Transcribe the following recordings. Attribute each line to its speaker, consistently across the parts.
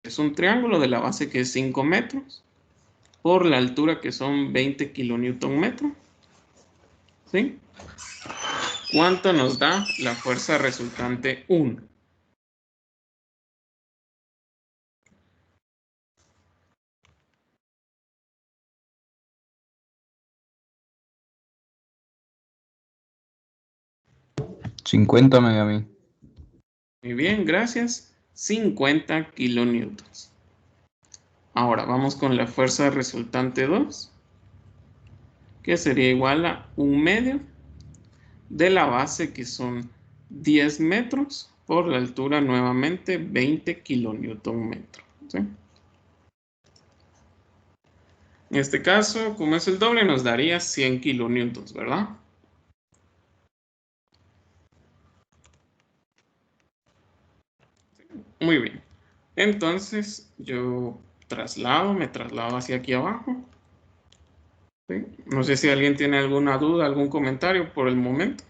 Speaker 1: es un triángulo de la base que es 5 metros por la altura que son 20 kilonewton metro. ¿Sí? ¿Cuánto nos da la fuerza resultante 1?
Speaker 2: $50 me dio a mí.
Speaker 1: Muy bien, gracias. 50 kilonewtons. Ahora vamos con la fuerza resultante 2, que sería igual a 1/2 de la base que son 10 metros por la altura nuevamente 20 kilonewton metro. ¿Sí? En este caso, como es el doble, nos daría 100 kilonewtons, ¿verdad? Muy bien. Entonces, yo me traslado hacia aquí abajo. ¿Sí? No sé si alguien tiene alguna duda, algún comentario por el momento.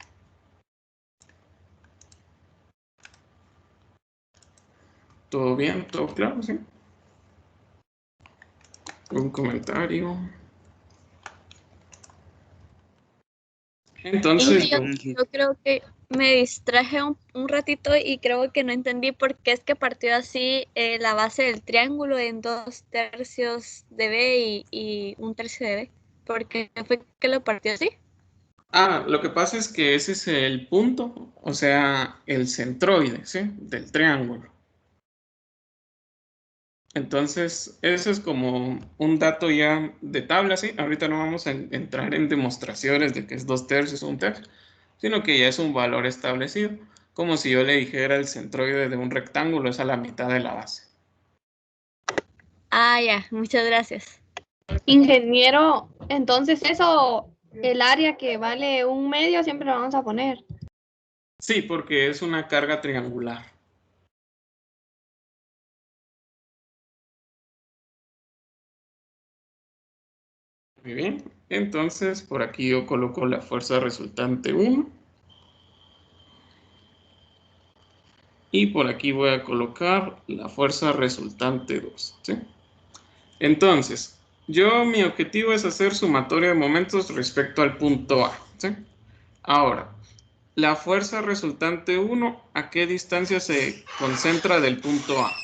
Speaker 1: ¿Todo bien? ¿Todo claro? ¿Sí? ¿Un comentario? Entonces,
Speaker 3: Yo creo que me distraje un ratito y creo que no entendí por qué es que partió así la base del triángulo en 2/3 de B y 1/3 de B. ¿Por qué fue que lo partió así?
Speaker 1: lo que pasa es que ese es el punto, o sea, el centroide, ¿sí? Del triángulo. Entonces, eso es como un dato ya de tabla, ¿sí? Ahorita no vamos a entrar en demostraciones de que es 2/3 o 1/3, sino que ya es un valor establecido, como si yo le dijera el centroide de un rectángulo es a la mitad de la base.
Speaker 3: Ah, ya, muchas gracias.
Speaker 4: Ingeniero, entonces eso, el área que vale 1/2 siempre lo vamos a poner.
Speaker 1: Sí, porque es una carga triangular. Muy bien, entonces por aquí yo coloco la fuerza resultante 1. Y por aquí voy a colocar la fuerza resultante 2. ¿Sí? Entonces, mi objetivo es hacer sumatoria de momentos respecto al punto A. ¿Sí? Ahora, la fuerza resultante 1, ¿a qué distancia se concentra del punto A?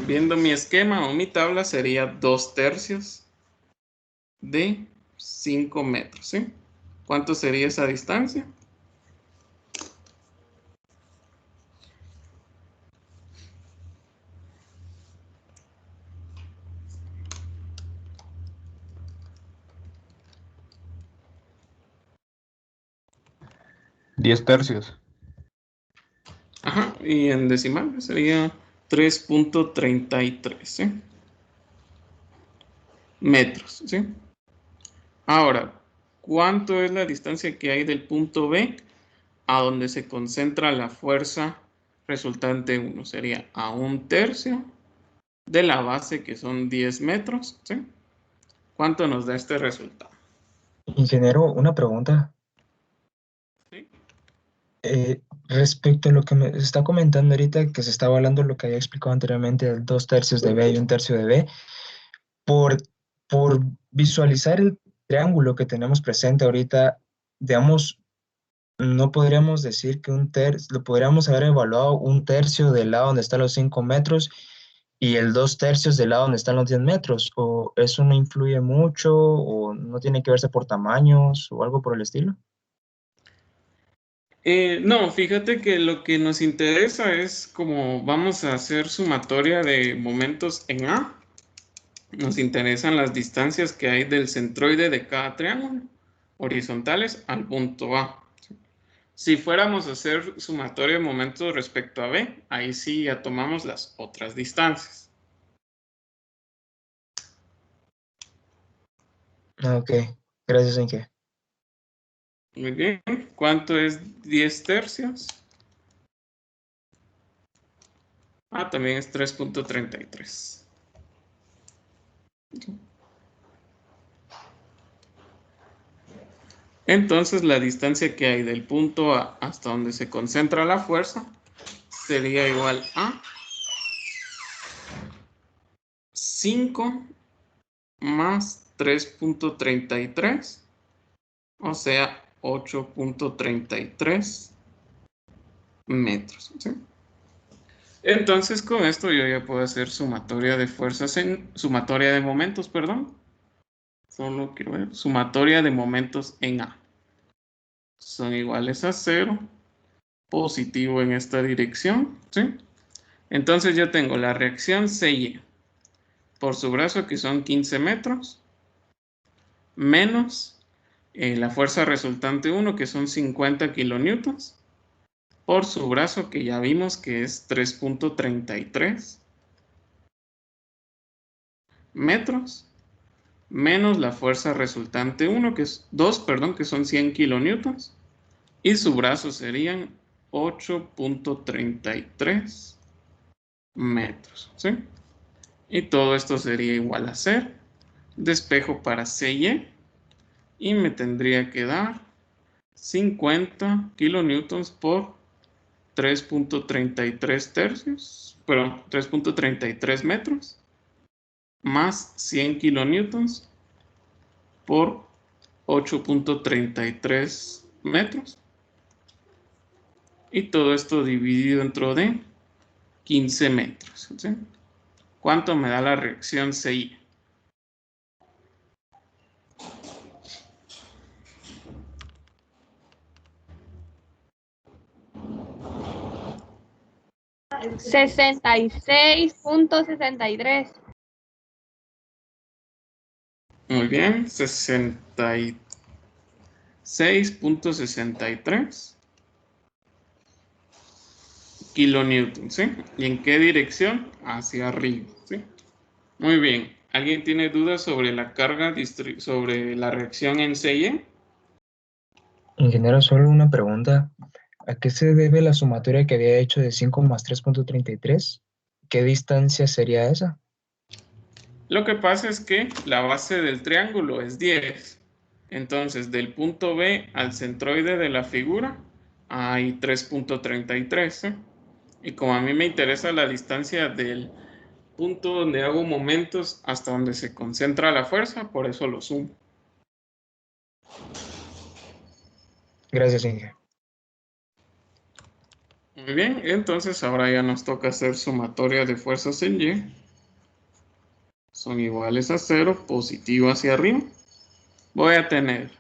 Speaker 1: Viendo mi esquema o mi tabla sería 2/3 de 5 metros. ¿Sí? ¿Cuánto sería esa distancia?
Speaker 2: $10.
Speaker 1: Ajá, y en decimal sería 3.33, ¿sí? Metros, ¿sí? Ahora, ¿cuánto es la distancia que hay del punto B a donde se concentra la fuerza resultante 1? Sería a 1/3 de la base, que son 10 metros, ¿sí? ¿Cuánto nos da este resultado?
Speaker 5: Ingeniero, una pregunta.
Speaker 1: ¿Sí?
Speaker 5: Respecto a lo que me está comentando ahorita, que se estaba hablando de lo que había explicado anteriormente, del 2/3 de B y 1/3 de B, por, por visualizar el triángulo que tenemos presente ahorita, digamos, no podríamos decir que lo podríamos haber evaluado 1/3 del lado donde están los 5 metros y el 2/3 del lado donde están los 10 metros, o eso no influye mucho, o no tiene que verse por tamaños o algo por el estilo.
Speaker 1: No, fíjate que lo que nos interesa es como vamos a hacer sumatoria de momentos en A. Nos interesan las distancias que hay del centroide de cada triángulo horizontales al punto A. Si fuéramos a hacer sumatoria de momentos respecto a B, ahí sí ya tomamos las otras distancias.
Speaker 5: Ok, gracias, Inge.
Speaker 1: Muy bien, ¿cuánto es 10/3? También es 3.33. Entonces la distancia que hay del punto A hasta donde se concentra la fuerza sería igual a 5 más 3.33, o sea, 8.33 metros, ¿sí? Entonces, con esto yo ya puedo hacer sumatoria de fuerzas sumatoria de momentos, perdón. Solo quiero ver, sumatoria de momentos en A. Son iguales a 0, positivo en esta dirección, ¿sí? Entonces yo tengo la reacción CY por su brazo, que son 15 metros, menos la fuerza resultante 1, que son 50 kilonewtons, por su brazo, que ya vimos que es 3.33 metros, menos la fuerza resultante 1, que es 2, perdón, que son 100 kilonewtons, y su brazo serían 8.33 metros, ¿sí? Y todo esto sería igual a 0. Despejo para CY y me tendría que dar 50 kilonewtons por 3.33 tercios, perdón, 3.33 metros, más 100 kilonewtons por 8.33 metros. Y todo esto dividido dentro de 15 metros, ¿sí? ¿Cuánto me da la reacción CY?
Speaker 4: $66.63.
Speaker 1: Muy bien, 66.63 kilonewtons, ¿sí? ¿Y en qué dirección? Hacia arriba, ¿sí? Muy bien. ¿Alguien tiene dudas sobre la carga, sobre la reacción en CY?
Speaker 5: Ingeniero, solo una pregunta. ¿A qué se debe la sumatoria que había hecho de 5 más 3.33? ¿Qué distancia sería esa?
Speaker 1: Lo que pasa es que la base del triángulo es 10. Entonces, del punto B al centroide de la figura hay 3.33, ¿sí? Y como a mí me interesa la distancia del punto donde hago momentos hasta donde se concentra la fuerza, por eso lo sumo.
Speaker 5: Gracias, ingeniero.
Speaker 1: Muy bien, entonces ahora ya nos toca hacer sumatoria de fuerzas en Y. Son iguales a 0, positivo hacia arriba. Voy a tener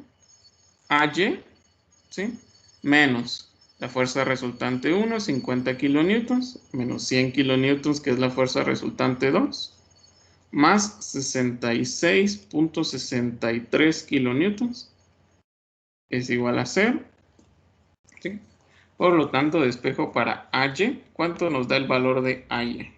Speaker 1: AY, ¿sí? Menos la fuerza resultante 1, 50 kilonewtons, menos 100 kilonewtons, que es la fuerza resultante 2, más 66.63 kilonewtons, es igual a 0, ¿sí? Por lo tanto, despejo para AY. ¿Cuánto nos da el valor de AY?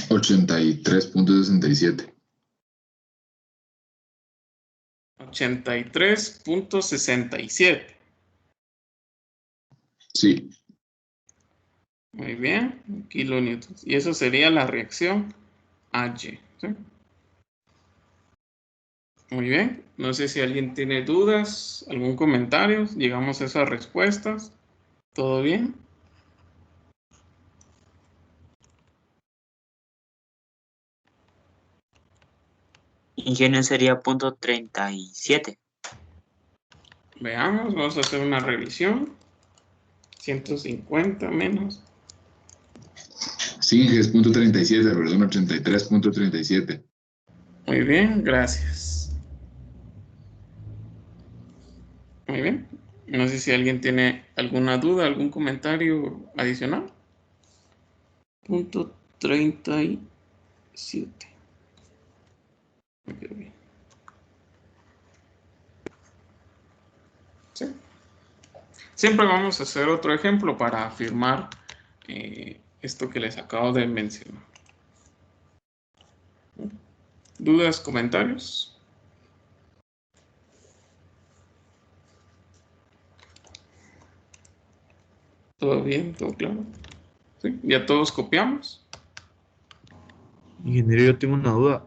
Speaker 6: $83.67.
Speaker 1: 83.67.
Speaker 6: Sí.
Speaker 1: Muy bien, kilonewtons. Y eso sería la reacción AY, ¿sí? Muy bien, no sé si alguien tiene dudas, algún comentario, llegamos a esas respuestas. ¿Todo bien?
Speaker 7: Ingenio sería .37.
Speaker 1: Veamos, vamos a hacer una revisión. 150 menos.
Speaker 6: Sí, es .37, perdón, 83.37.
Speaker 1: Muy bien, gracias. Muy bien. No sé si alguien tiene alguna duda, algún comentario adicional. .37. Me quedó bien. ¿Sí? Siempre vamos a hacer otro ejemplo para afirmar esto que les acabo de mencionar. ¿Dudas, comentarios? ¿Todo bien? ¿Todo claro? ¿Sí? ¿Ya todos copiamos?
Speaker 8: Ingeniero, yo tengo una duda.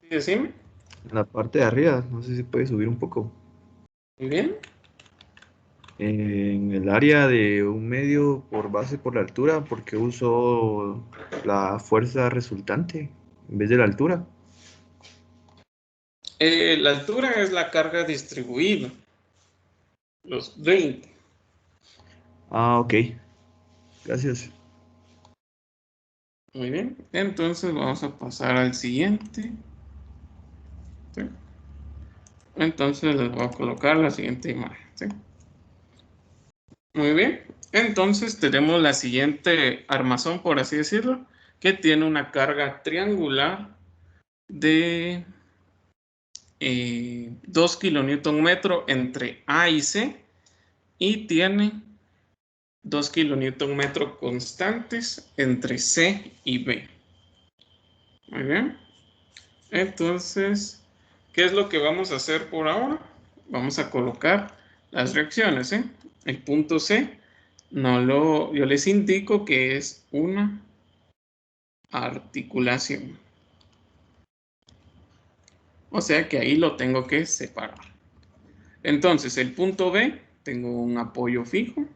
Speaker 1: ¿Sí, decime?
Speaker 8: En la parte de arriba, no sé si puede subir un poco.
Speaker 1: Muy bien.
Speaker 8: En el área de un medio por base por la altura, ¿por qué uso la fuerza resultante en vez de la altura?
Speaker 1: La altura es la carga distribuida. Los 20.
Speaker 8: Ah, ok. Gracias.
Speaker 1: Muy bien. Entonces vamos a pasar al siguiente. ¿Sí? Entonces les voy a colocar la siguiente imagen. ¿Sí? Muy bien. Entonces tenemos la siguiente armazón, por así decirlo, que tiene una carga triangular de 2 kilonewton entre A y C y tiene 2 kilonewton constantes entre C y B. Muy bien. Entonces, ¿qué es lo que vamos a hacer por ahora? Vamos a colocar las reacciones, ¿eh? El punto C, yo les indico que es una articulación. O sea que ahí lo tengo que separar. Entonces, el punto B, tengo un apoyo fijo.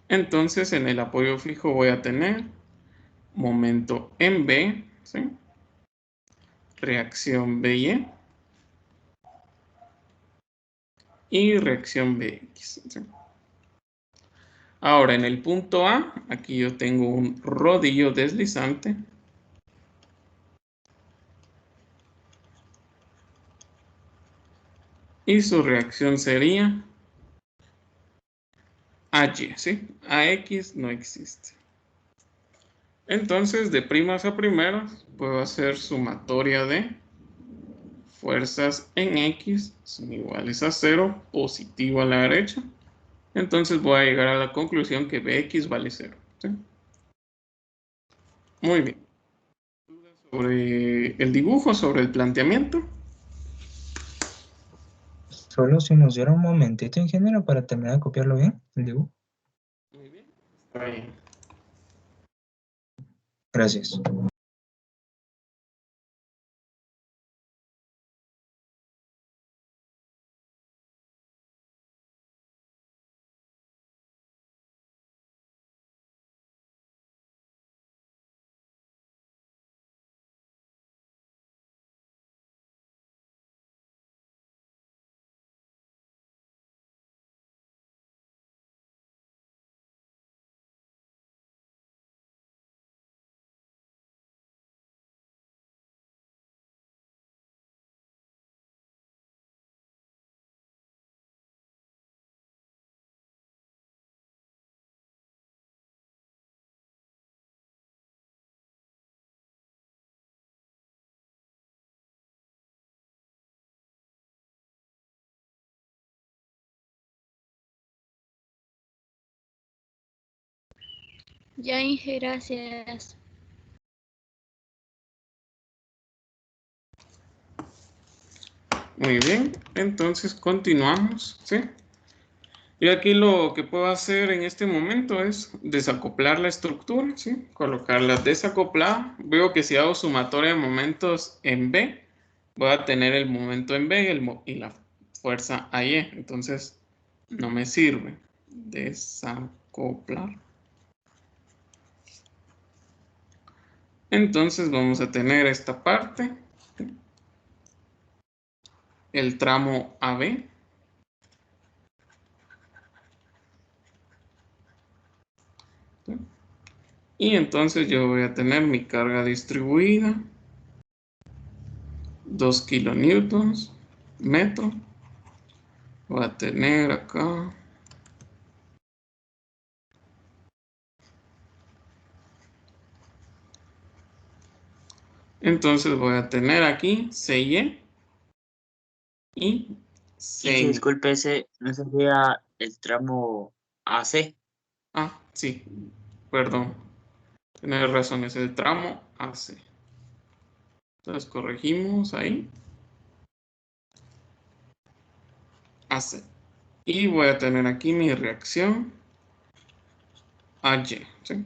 Speaker 1: Entonces, en el apoyo fijo voy a tener momento en B, ¿sí? Reacción BY y reacción BX, ¿sí? Ahora, en el punto A, aquí yo tengo un rodillo deslizante. Y su reacción sería AY, ¿sí? AX no existe. Entonces, de primas a primeras, puedo hacer sumatoria de fuerzas en X son iguales a 0, positivo a la derecha. Entonces voy a llegar a la conclusión que Bx vale 0. ¿Sí? Muy bien. Sobre el dibujo, sobre el planteamiento.
Speaker 5: Solo si nos diera un momentito, ingeniero, para terminar de copiarlo bien, el dibujo.
Speaker 1: Muy bien. Está bien.
Speaker 5: Gracias.
Speaker 3: Ya, Inge, gracias.
Speaker 1: Muy bien. Entonces continuamos. ¿Sí? Y aquí lo que puedo hacer en este momento es desacoplar la estructura, ¿sí? Colocarla desacoplada. Veo que si hago sumatoria de momentos en B, voy a tener el momento en B y la fuerza a Y. Entonces, no me sirve. Desacoplar. Entonces, vamos a tener esta parte, el tramo AB. ¿Sí? Y entonces yo voy a tener mi carga distribuida, 2 kilonewtons metro. Voy a tener acá entonces voy a tener aquí CY y
Speaker 7: Y que
Speaker 1: CY.
Speaker 7: disculpe, ese no sería el tramo AC.
Speaker 1: Ah, sí, perdón. Tienes razón, es el tramo AC. Entonces corregimos ahí. AC. Y voy a tener aquí mi reacción AY. ¿Sí?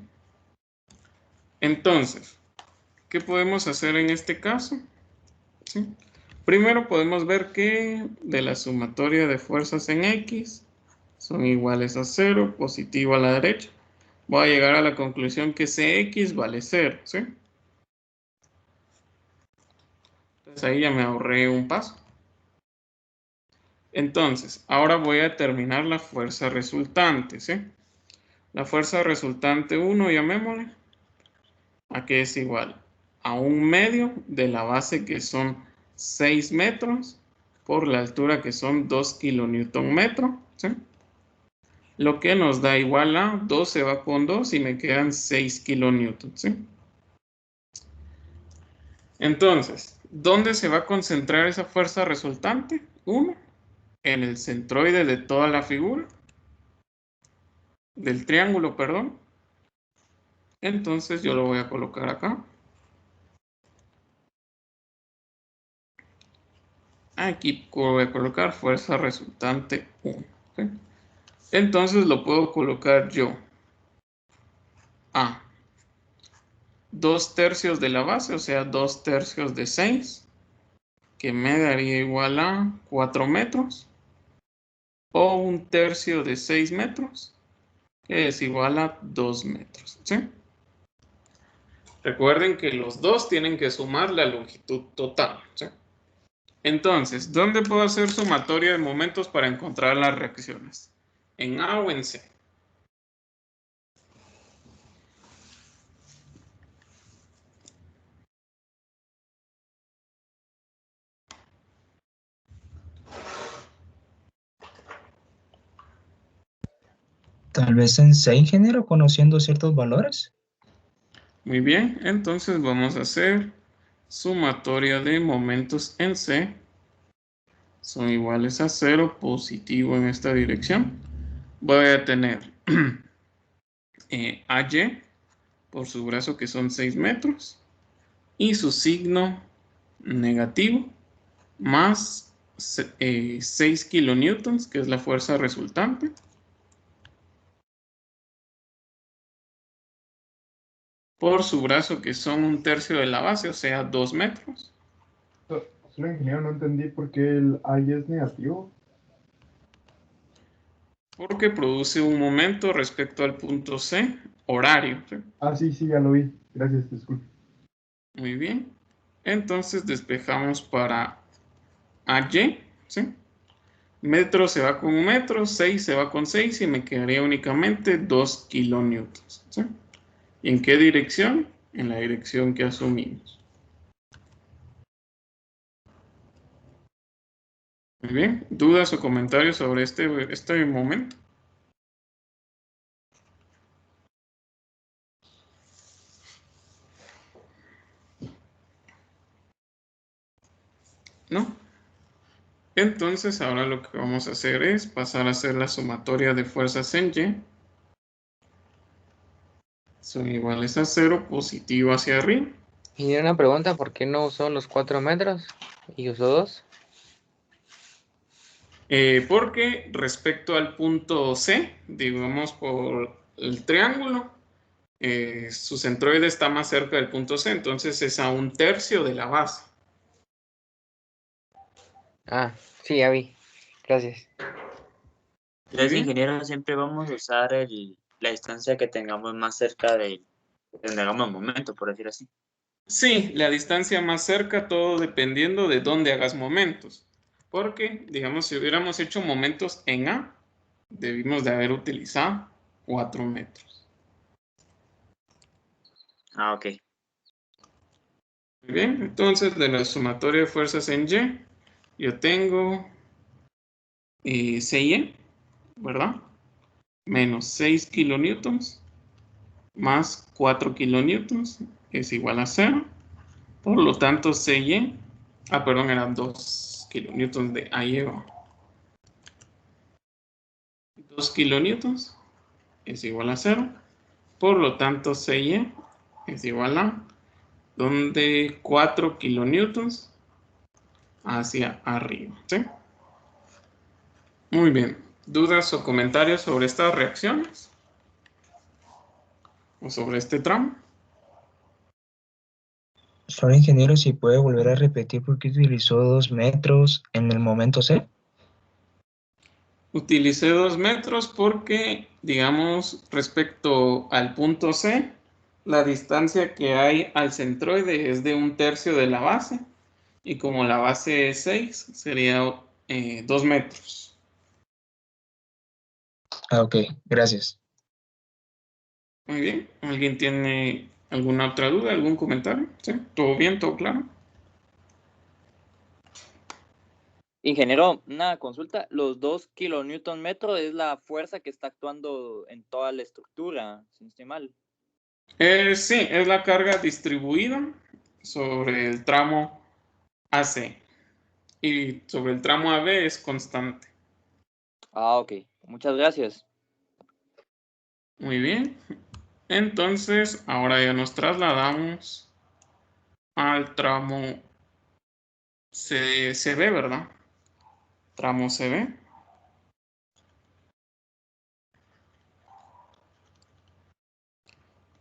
Speaker 1: Entonces, ¿qué podemos hacer en este caso? ¿Sí? Primero podemos ver que de la sumatoria de fuerzas en X son iguales a 0, positivo a la derecha. Voy a llegar a la conclusión que Cx vale 0, ¿sí? Entonces ahí ya me ahorré un paso. Entonces, ahora voy a determinar la fuerza resultante, ¿sí? La fuerza resultante 1, llamémosle, a que es igual a 1/2 de la base, que son 6 metros, por la altura, que son 2 kilonewton metro, ¿sí? Lo que nos da igual a 2 se va con 2 y me quedan 6 kilonewtons, ¿sí? Entonces, ¿dónde se va a concentrar esa fuerza resultante? 1, en el centroide de toda la figura, del triángulo, perdón. Entonces yo lo voy a colocar acá. Aquí voy a colocar fuerza resultante 1, ¿sí? Entonces lo puedo colocar yo a 2/3 de la base, o sea, 2/3 de 6, que me daría igual a 4 metros, o 1/3 de 6 metros, que es igual a 2 metros, ¿sí? Recuerden que los dos tienen que sumar la longitud total, ¿sí? Entonces, ¿dónde puedo hacer sumatoria de momentos para encontrar las reacciones? ¿En A o en C?
Speaker 5: Tal vez en C, ingeniero, conociendo ciertos valores.
Speaker 1: Muy bien, entonces vamos a hacer sumatoria de momentos en C. Son iguales a 0, positivo en esta dirección. Voy a tener AY por su brazo, que son 6 metros, y su signo negativo, más 6 kilonewtons, que es la fuerza resultante. Por su brazo, que son 1/3 de la base, o sea, 2 metros.
Speaker 9: Solo, ingeniero, no entendí por qué el I es negativo.
Speaker 1: Porque produce un momento respecto al punto C, horario, ¿sí?
Speaker 9: Ah, sí, ya lo vi. Gracias, disculpe.
Speaker 1: Muy bien. Entonces despejamos para AY, ¿sí? Metro se va con 1 metro, 6 se va con 6 y me quedaría únicamente 2 kilonewtons, ¿sí? ¿Y en qué dirección? En la dirección que asumimos. Muy bien. ¿Dudas o comentarios sobre este momento? ¿No? Entonces ahora lo que vamos a hacer es pasar a hacer la sumatoria de fuerzas en Y. Son iguales a 0, positivo hacia arriba.
Speaker 10: Y una pregunta, ¿por qué no usó los 4 metros y usó 2?
Speaker 1: Porque respecto al punto C, digamos por el triángulo, su centroide está más cerca del punto C, entonces es a 1/3 de la base.
Speaker 10: Ah, sí, ya vi. Gracias.
Speaker 7: Entonces, ingeniero, siempre vamos a usar la distancia que tengamos más cerca de donde hagamos momento, por decir así.
Speaker 1: Sí, la distancia más cerca, todo dependiendo de dónde hagas momentos. Porque, digamos, si hubiéramos hecho momentos en A, debimos de haber utilizado 4 metros.
Speaker 7: Ah, ok.
Speaker 1: Muy bien, entonces de la sumatoria de fuerzas en Y, yo tengo CY, ¿verdad? Menos 6 kilonewtons más 4 kilonewtons es igual a 0. Por lo tanto, CY, perdón, eran 2 kilonewtons de AY. 2 kilonewtons es igual a 0. Por lo tanto, CY es igual a donde 4 kilonewtons hacia arriba, ¿sí? Muy bien. ¿Dudas o comentarios sobre estas reacciones? ¿O sobre este tramo?
Speaker 5: Solo ingeniero, si puede volver a repetir por qué utilizó 2 metros en el momento C.
Speaker 1: Utilicé 2 metros porque, digamos, respecto al punto C, la distancia que hay al centroide es de 1/3 de la base. Y como la base es 6, sería 2 metros.
Speaker 5: Ah, ok, gracias.
Speaker 1: Muy bien. ¿Alguien tiene alguna otra duda, algún comentario? ¿Sí? ¿Todo bien? ¿Todo claro?
Speaker 11: Ingeniero, una consulta. Los 2 kilonewton metro es la fuerza que está actuando en toda la estructura, si no estoy mal.
Speaker 1: Sí, es la carga distribuida sobre el tramo AC. Y sobre el tramo AB es constante.
Speaker 11: Ah, ok. Muchas gracias.
Speaker 1: Muy bien. Entonces, ahora ya nos trasladamos al tramo CB, ¿verdad? Tramo CB.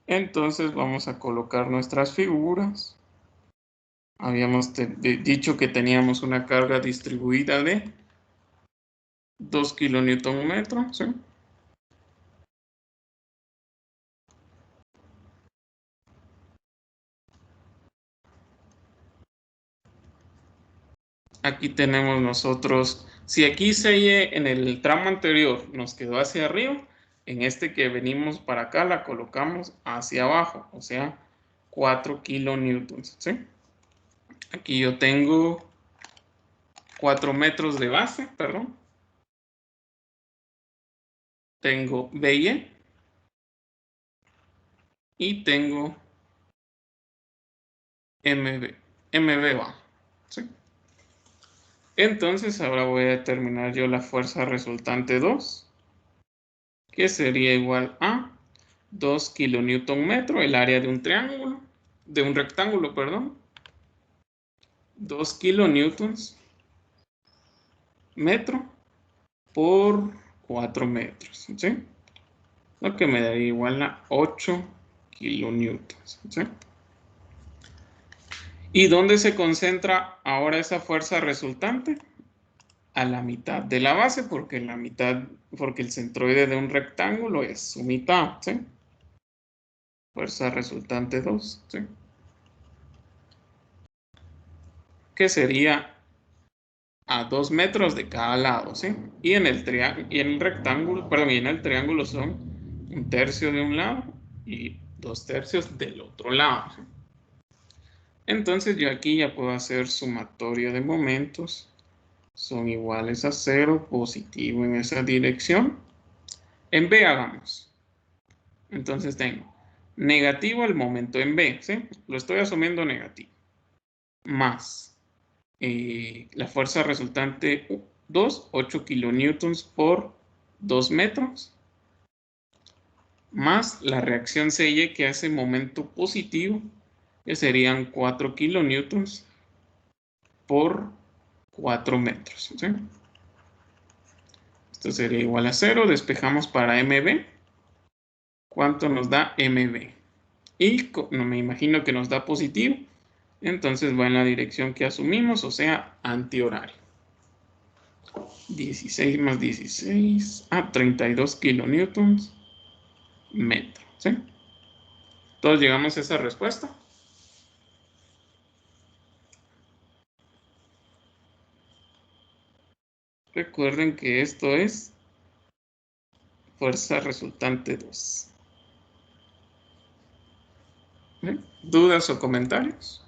Speaker 1: Entonces vamos a colocar nuestras figuras. Habíamos dicho que teníamos una carga distribuida de 2 kilonewton metro, ¿sí? Aquí tenemos nosotros, si aquí se en el tramo anterior nos quedó hacia arriba, en este que venimos para acá la colocamos hacia abajo, o sea, 4 kilonewtons, ¿sí? Aquí yo tengo 4 metros de base, perdón. Tengo BE y tengo MB va, ¿sí? Entonces ahora voy a determinar yo la fuerza resultante 2, que sería igual a 2 kilonewton metro, el área de un triángulo, de un rectángulo, perdón. 2 kilonewtons metro por 4 metros, ¿sí? Lo que me daría igual a 8 kilonewtons, ¿sí? ¿Y dónde se concentra ahora esa fuerza resultante? A la mitad de la base, porque porque el centroide de un rectángulo es su mitad, ¿sí? Fuerza resultante 2, ¿sí? Que sería a 2 metros de cada lado, ¿sí? Y en el rectángulo, perdón, y en el triángulo son 1/3 de un lado y 2/3 del otro lado, ¿sí? Entonces yo aquí ya puedo hacer sumatoria de momentos. Son iguales a 0, positivo en esa dirección. En B hagamos. Entonces tengo negativo el momento en B, ¿sí? Lo estoy asumiendo negativo. Más la fuerza resultante 2, 8 kilonewtons por 2 metros. Más la reacción CY que hace momento positivo, que serían 4 kilonewtons por 4 metros, ¿sí? Esto sería igual a 0. Despejamos para MB. ¿Cuánto nos da MB? Y no me imagino que nos da positivo. Entonces va en la dirección que asumimos, o sea, antihorario. 16 más 16 a 32 kilonewtons metro, ¿sí? ¿Todos llegamos a esa respuesta? Recuerden que esto es fuerza resultante 2. ¿Sí? ¿Dudas o comentarios?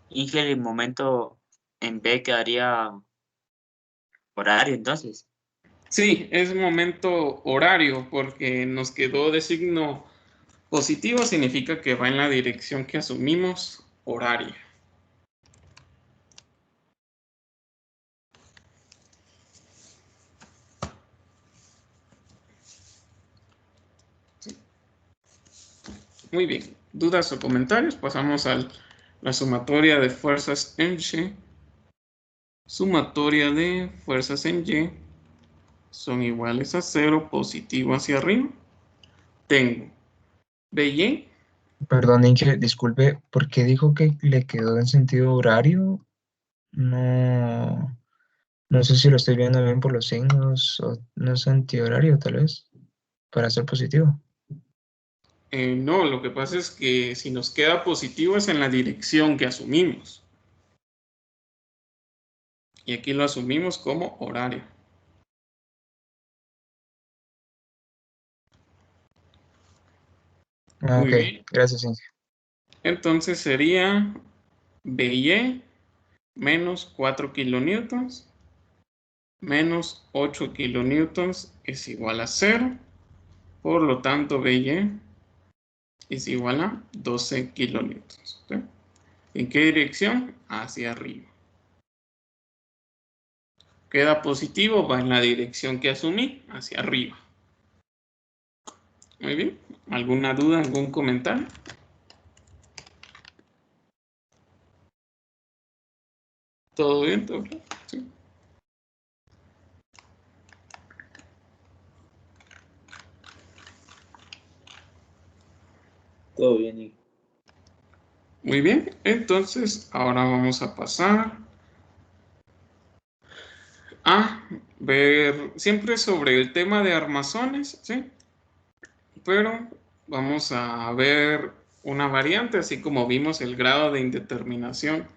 Speaker 7: Inge, el momento en B quedaría horario, entonces.
Speaker 1: Sí, es momento horario porque nos quedó de signo positivo, significa que va en la dirección que asumimos, horaria. Sí. Muy bien, ¿dudas o comentarios? Pasamos a la sumatoria de fuerzas en Y. Sumatoria de fuerzas en Y son iguales a 0, positivo hacia arriba, tengo BY.
Speaker 5: Perdón, Inge, disculpe, ¿por qué dijo que le quedó en sentido horario? No, no sé si lo estoy viendo bien por los signos o no es antihorario, tal vez, para ser positivo.
Speaker 1: No, lo que pasa es que si nos queda positivo es en la dirección que asumimos. Y aquí lo asumimos como horario.
Speaker 5: Ah,
Speaker 1: Muy
Speaker 5: ok,
Speaker 1: bien.
Speaker 5: gracias, Inge.
Speaker 1: Entonces sería BY menos 4 kilonewtons menos 8 kilonewtons es igual a 0. Por lo tanto, BY es igual a 12 kilonewtons. ¿Sí? ¿En qué dirección? Hacia arriba. Queda positivo, va en la dirección que asumí, hacia arriba. Muy bien. ¿Alguna duda, algún comentario? ¿Todo bien? ¿Todo bien? Sí.
Speaker 7: Todo bien, Nico.
Speaker 1: Muy bien. Entonces, ahora vamos a pasar a ver siempre sobre el tema de armazones, ¿sí? Pero vamos a ver una variante, así como vimos el grado de indeterminación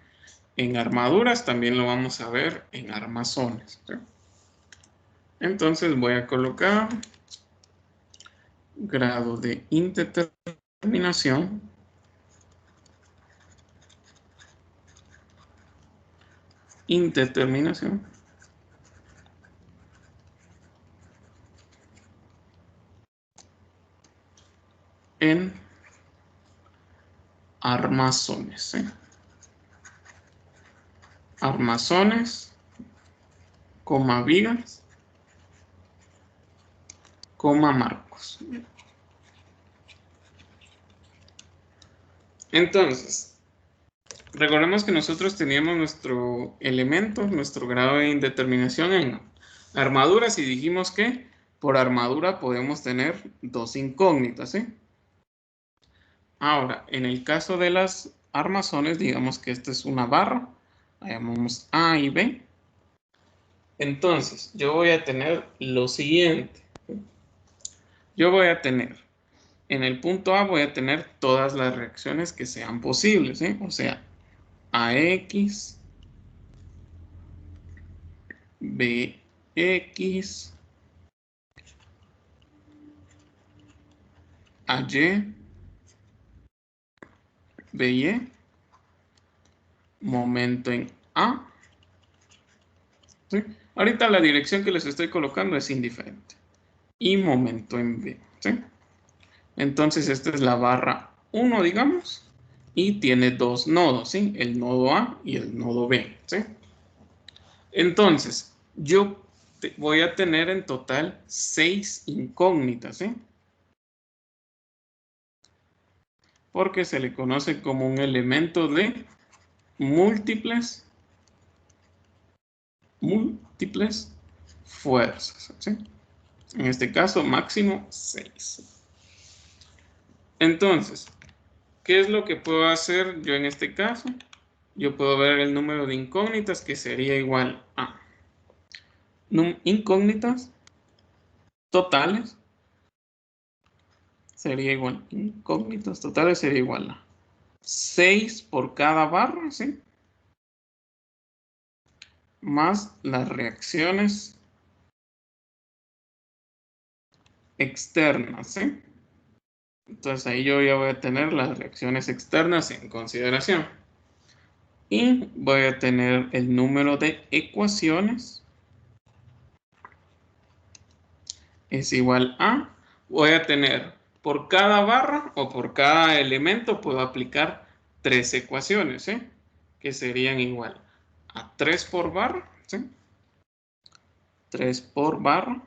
Speaker 1: en armaduras, también lo vamos a ver en armazones, ¿sí? Entonces voy a colocar grado de indeterminación en armazones, ¿sí? Armazones, coma vigas, coma marcos. Entonces, recordemos que nosotros teníamos nuestro elemento, nuestro grado de indeterminación en armaduras y dijimos que por armadura podemos tener dos incógnitas, ¿sí? Ahora, en el caso de las armazones, digamos que esta es una barra, la llamamos A y B. Entonces, yo voy a tener lo siguiente. Yo voy a tener, en el punto A voy a tener todas las reacciones que sean posibles, ¿sí? O sea, AX, BX, AY, BY, momento en A. ¿Sí? Ahorita la dirección que les estoy colocando es indiferente. Y momento en B. ¿Sí? Entonces esta es la barra 1, digamos. Y tiene dos nodos, ¿sí? El nodo A y el nodo B. ¿Sí? Entonces, yo voy a tener en total 6 incógnitas, ¿sí? Porque se le conoce como un elemento de múltiples fuerzas, ¿sí? En este caso, máximo 6. Entonces, ¿qué es lo que puedo hacer yo en este caso? Yo puedo ver el número de incógnitas que sería igual a incógnitas totales sería igual, incógnitas totales sería igual a 6 por cada barra, ¿sí? Más las reacciones externas, ¿sí? Entonces ahí yo ya voy a tener las reacciones externas en consideración. Y voy a tener el número de ecuaciones es igual a, voy a tener por cada barra o por cada elemento puedo aplicar 3 ecuaciones, ¿sí? Que serían igual a 3 por barra, ¿sí? 3 por barra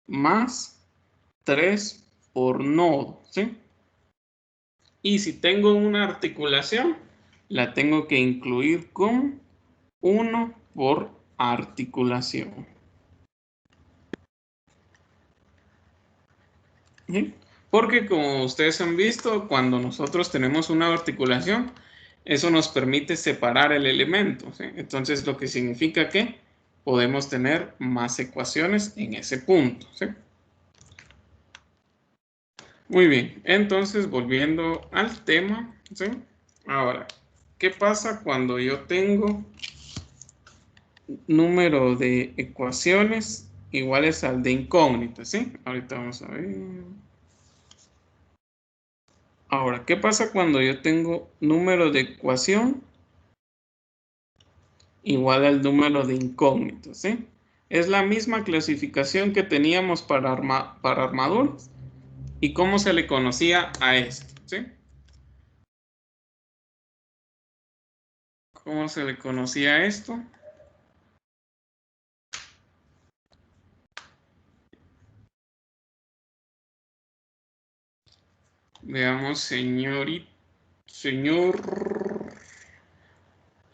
Speaker 1: más 3 por nodo, ¿sí? Y si tengo una articulación, la tengo que incluir con 1 por articulación. ¿Sí? Porque como ustedes han visto, cuando nosotros tenemos una articulación, eso nos permite separar el elemento, ¿sí? Entonces, lo que significa que podemos tener más ecuaciones en ese punto, ¿sí? Muy bien, entonces volviendo al tema, ¿sí? Ahora, ¿qué pasa cuando yo tengo número de ecuaciones iguales al de incógnitas, ¿sí? Ahorita vamos a ver. Ahora, ¿qué pasa cuando yo tengo número de ecuación igual al número de incógnitas, ¿sí? Es la misma clasificación que teníamos para armaduras. ¿Y cómo se le conocía a esto, sí? ¿Cómo se le conocía a esto? Veamos, señor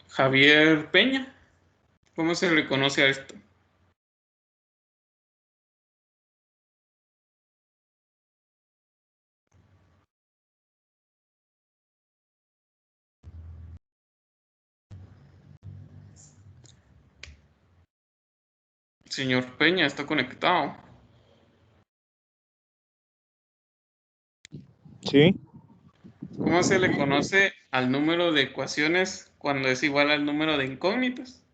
Speaker 1: Javier Peña. ¿Cómo se le conoce a esto? Señor Peña, está conectado.
Speaker 12: Sí.
Speaker 1: ¿Cómo se le conoce al número de ecuaciones cuando es igual al número de incógnitas?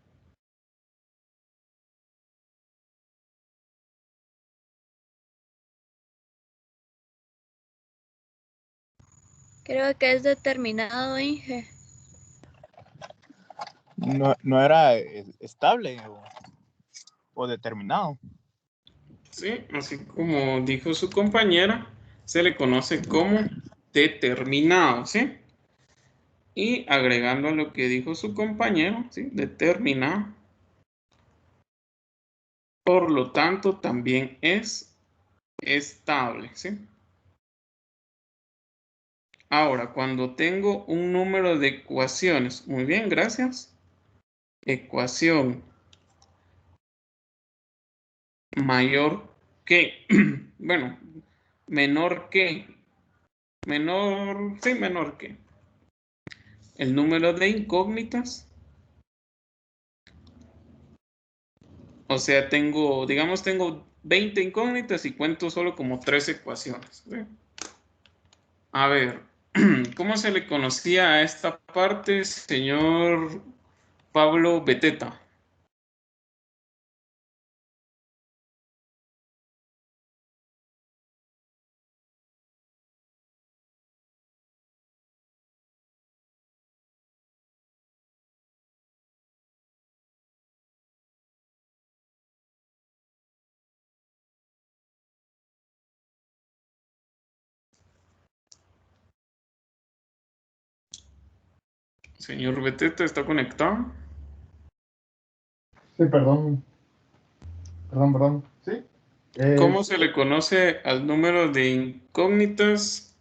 Speaker 3: Creo que es determinado, Inge.
Speaker 12: No era estable o determinado.
Speaker 1: Sí, así como dijo su compañera, se le conoce como determinado, ¿sí? Y agregando a lo que dijo su compañero, ¿sí? Determinado. Por lo tanto, también es estable, ¿sí? Ahora, cuando tengo un número de ecuaciones, muy bien, gracias. Ecuación mayor que, bueno, menor que, menor que el número de incógnitas. O sea, digamos, tengo 20 incógnitas y cuento solo como 3 ecuaciones, ¿sí? A ver, ¿cómo se le conocía a esta parte, señor Pablo Beteta? Señor Beteta, ¿está conectado?
Speaker 9: Sí, perdón. Sí.
Speaker 1: ¿Cómo se le conoce al número de incógnitas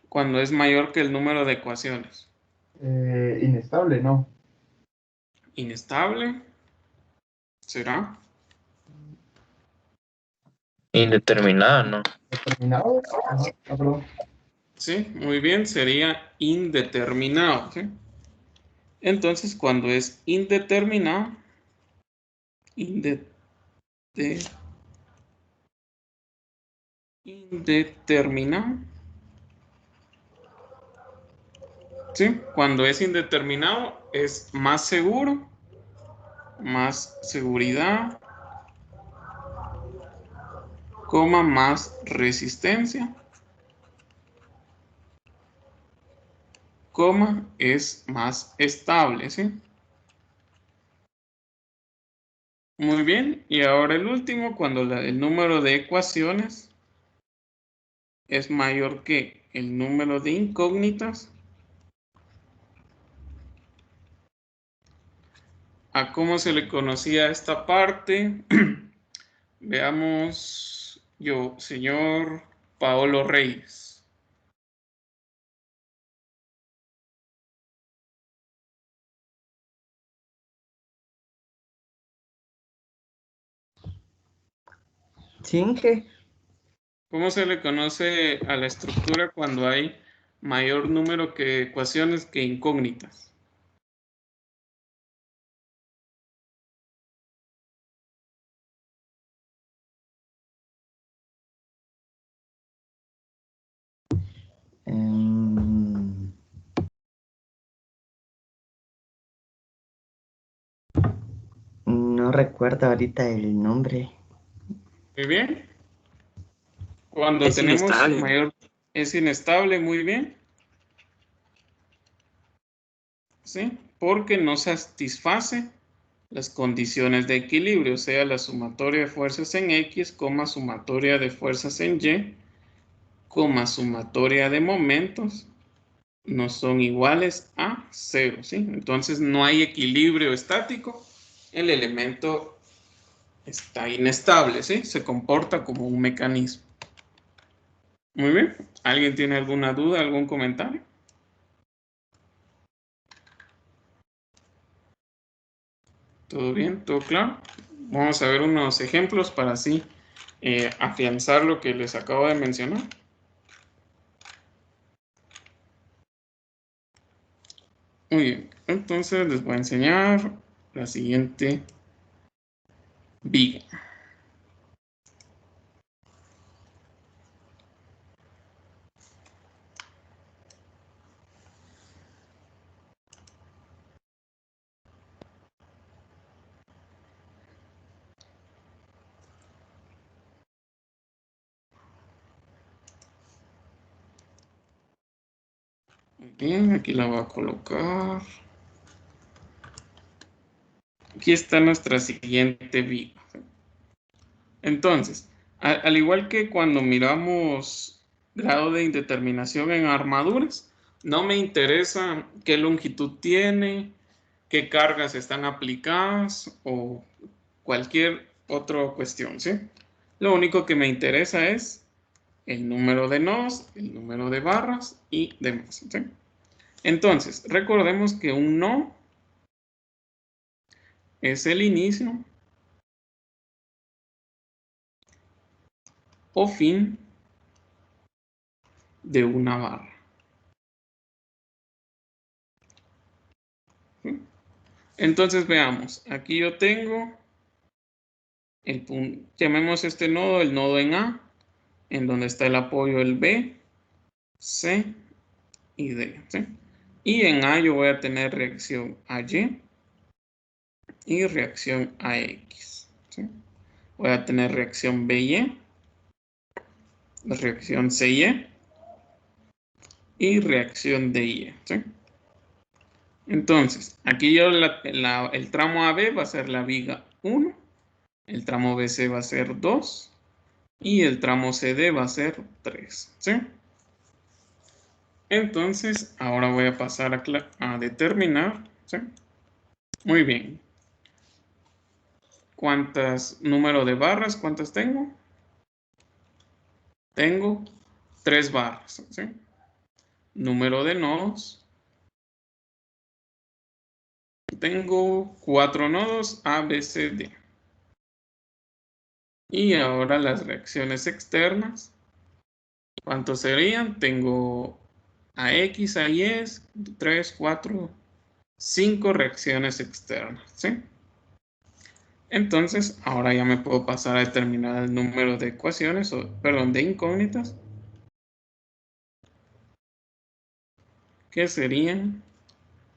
Speaker 1: cuando es mayor que el número de ecuaciones?
Speaker 9: Inestable, ¿no?
Speaker 1: ¿Inestable? ¿Será?
Speaker 10: Indeterminada, ¿no?
Speaker 9: ¿Determinado? Ajá. Ah, perdón.
Speaker 1: Sí, muy bien, sería indeterminado, ¿sí? Entonces, cuando es indeterminado, indeterminado, ¿sí? Cuando es indeterminado es más seguro, más seguridad, más resistencia, es más estable, ¿sí? Muy bien, y ahora el último, cuando el número de ecuaciones es mayor que el número de incógnitas. ¿A cómo se le conocía esta parte? Veamos, señor Paolo Reyes.
Speaker 13: Sí, Inge.
Speaker 1: ¿Cómo se le conoce a la estructura cuando hay mayor número de ecuaciones que incógnitas?
Speaker 13: No recuerdo ahorita el nombre.
Speaker 1: Muy bien. Cuando
Speaker 7: Es
Speaker 1: tenemos
Speaker 7: inestable.
Speaker 1: mayor, es inestable, muy bien. ¿Sí? Porque no satisface las condiciones de equilibrio, o sea, la sumatoria de fuerzas en X, sumatoria de fuerzas en Y, sumatoria de momentos, no son iguales a 0, ¿sí? Entonces no hay equilibrio estático, el elemento está inestable, ¿sí? Se comporta como un mecanismo. Muy bien. ¿Alguien tiene alguna duda, algún comentario? ¿Todo bien? ¿Todo claro? Vamos a ver unos ejemplos para así afianzar lo que les acabo de mencionar. Muy bien. Entonces les voy a enseñar la siguiente viga. Bien, aquí la voy a colocar. Aquí está nuestra siguiente viga. Entonces, al igual que cuando miramos grado de indeterminación en armaduras, no me interesa qué longitud tiene, qué cargas están aplicadas o cualquier otra cuestión, ¿sí? Lo único que me interesa es el número de nodos, el número de barras y demás, ¿sí? Entonces, recordemos que un nodo es el inicio o fin de una barra. ¿Sí? Entonces veamos, aquí yo tengo el punto, llamemos este nodo el nodo en A, en donde está el apoyo el B, C y D, ¿sí? Y en A yo voy a tener reacción a Y y reacción a X, ¿sí? Voy a tener reacción BY, reacción CY y reacción DY, ¿sí? Entonces, aquí yo el tramo AB va a ser la viga 1, el tramo BC va a ser 2 y el tramo CD va a ser 3, ¿sí? Entonces, ahora voy a pasar a determinar, ¿sí? Muy bien. ¿Cuántas número de barras? ¿Cuántas tengo? Tengo 3 barras, ¿sí? Número de nodos. Tengo 4 nodos A, B, C, D. Y ahora las reacciones externas. ¿Cuántos serían? Tengo a X, a Y, 3, 4, 5 reacciones externas, ¿sí? Entonces, ahora ya me puedo pasar a determinar el número de ecuaciones, de incógnitas, que serían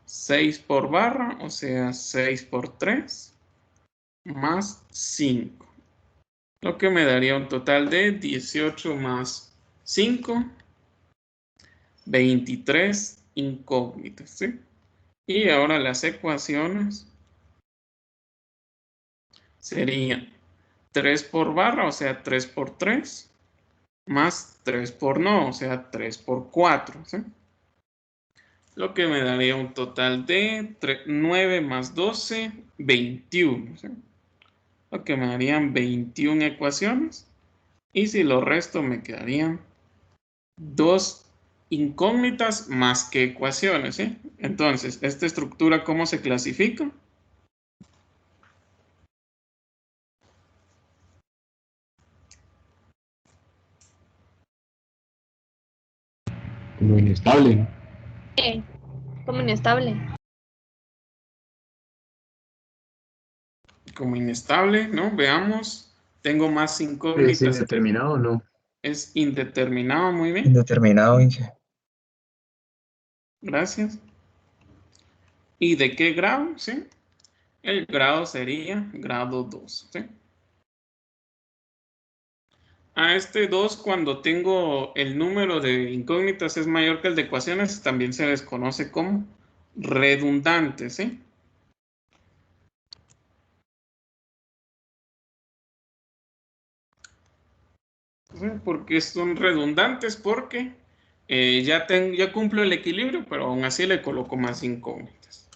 Speaker 1: 6 por barra, o sea, 6 por 3, más 5. Lo que me daría un total de 18 más 5, 23 incógnitas, ¿sí? Y ahora las ecuaciones serían 3 por barra, o sea, 3 por 3, más 3 por no, o sea, 3 por 4, ¿sí? Lo que me daría un total de 9 más 12, 21, ¿sí? Lo que me darían 21 ecuaciones. Y si lo resto me quedarían 2 incógnitas más que ecuaciones, ¿sí? Entonces, ¿esta estructura cómo se clasifica?
Speaker 2: Lo inestable.
Speaker 4: Como inestable.
Speaker 1: Como inestable, ¿no? Veamos. Tengo más
Speaker 2: ¿Es
Speaker 1: incógnitas.
Speaker 2: indeterminado o no?
Speaker 1: Es indeterminado, muy bien.
Speaker 5: Indeterminado, Inge.
Speaker 1: Gracias. ¿Y de qué grado? ¿Sí? El grado sería grado 2. ¿Sí? A este 2, cuando tengo el número de incógnitas es mayor que el de ecuaciones, también se les conoce como redundante, ¿sí? ¿Sí? ¿Por qué son redundantes? Porque ya cumplo el equilibrio, pero aún así le coloco más incógnitas.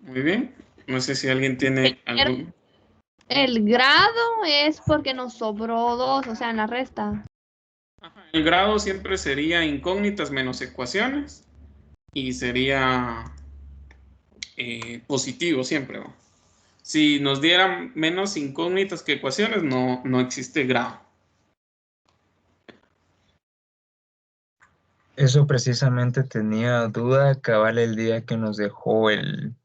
Speaker 1: Muy bien. No sé si alguien tiene algún...
Speaker 4: El grado es porque nos sobró 2, o sea, en la resta.
Speaker 1: El grado siempre sería incógnitas menos ecuaciones y sería positivo siempre, ¿no? Si nos dieran menos incógnitas que ecuaciones, no existe grado.
Speaker 5: Eso precisamente tenía duda cabal el día que nos dejó el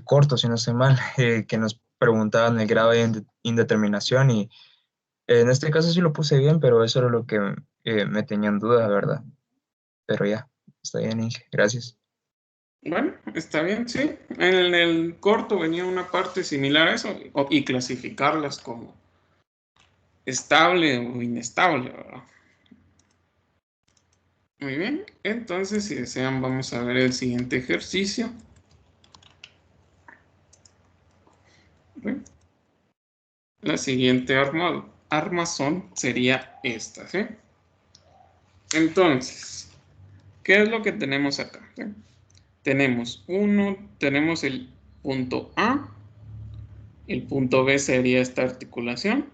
Speaker 5: corto, si no sé mal, que nos preguntaban el grado de indeterminación y en este caso sí lo puse bien, pero eso era lo que me tenían duda, ¿verdad? Pero ya, está bien, Inge, gracias.
Speaker 1: Bueno, está bien, sí. En el corto venía una parte similar a eso y clasificarlas como estable o inestable, ¿verdad? Muy bien, entonces si desean vamos a ver el siguiente ejercicio. Bien. La siguiente armazón sería esta, ¿sí? Entonces, ¿qué es lo que tenemos acá? ¿Sí? Tenemos el punto A, el punto B sería esta articulación,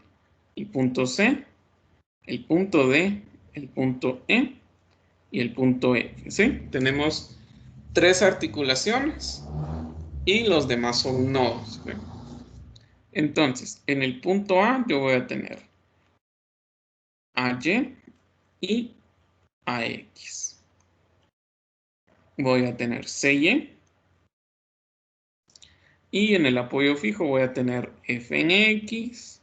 Speaker 1: el punto C, el punto D, el punto E y el punto F, ¿sí? Tenemos 3 articulaciones y los demás son nodos, ¿sí? Entonces, en el punto A yo voy a tener AY y AX. Voy a tener CY. Y en el apoyo fijo voy a tener F en X,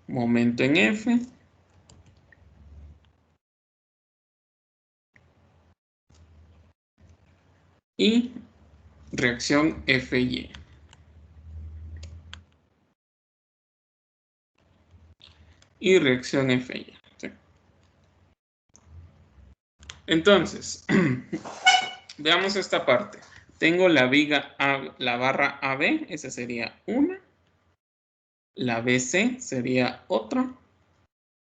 Speaker 1: momento en F. Y reacción FY. Y reacción FY. ¿Sí? Entonces, veamos esta parte. Tengo la viga la barra AB, esa sería una. La BC sería otra.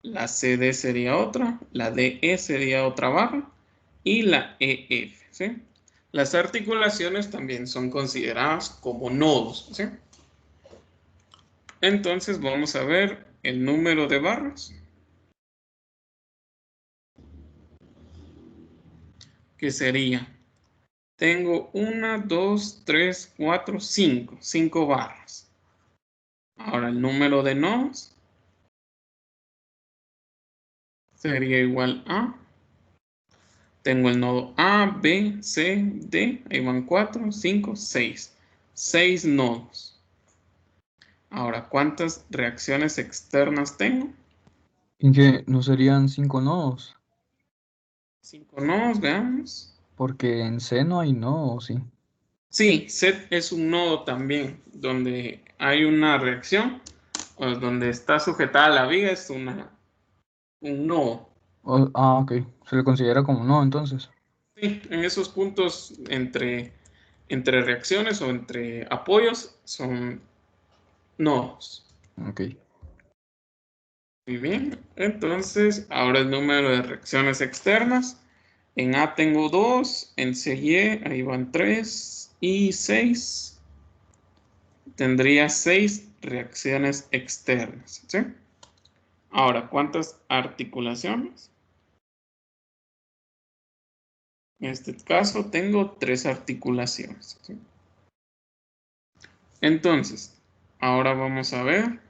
Speaker 1: La CD sería otra. La DE sería otra barra. Y la EF, ¿sí? Las articulaciones también son consideradas como nodos, ¿sí? Entonces vamos a ver el número de barras. Que sería, tengo 1, 2, 3, 4, 5. 5 barras. Ahora el número de nodos sería igual a, tengo el nodo A, B, C, D, ahí van 4, 5, 6. 6 nodos. Ahora, ¿cuántas reacciones externas tengo?
Speaker 2: Inge, ¿no serían 5 nodos?
Speaker 1: 5 nodos, veamos.
Speaker 2: Porque en C no hay nodos, sí.
Speaker 1: Sí, set es un nodo también, donde hay una reacción, o donde está sujetada la viga, es un nodo.
Speaker 2: Ok. Se le considera como no, entonces.
Speaker 1: Sí, en esos puntos entre reacciones o entre apoyos son nodos.
Speaker 2: Ok.
Speaker 1: Muy bien, entonces ahora el número de reacciones externas. En A tengo 2, en CY ahí van 3 y 6. Tendría 6 reacciones externas, ¿sí? Ahora, ¿cuántas articulaciones? En este caso tengo 3 articulaciones, ¿sí? Entonces, ahora vamos a ver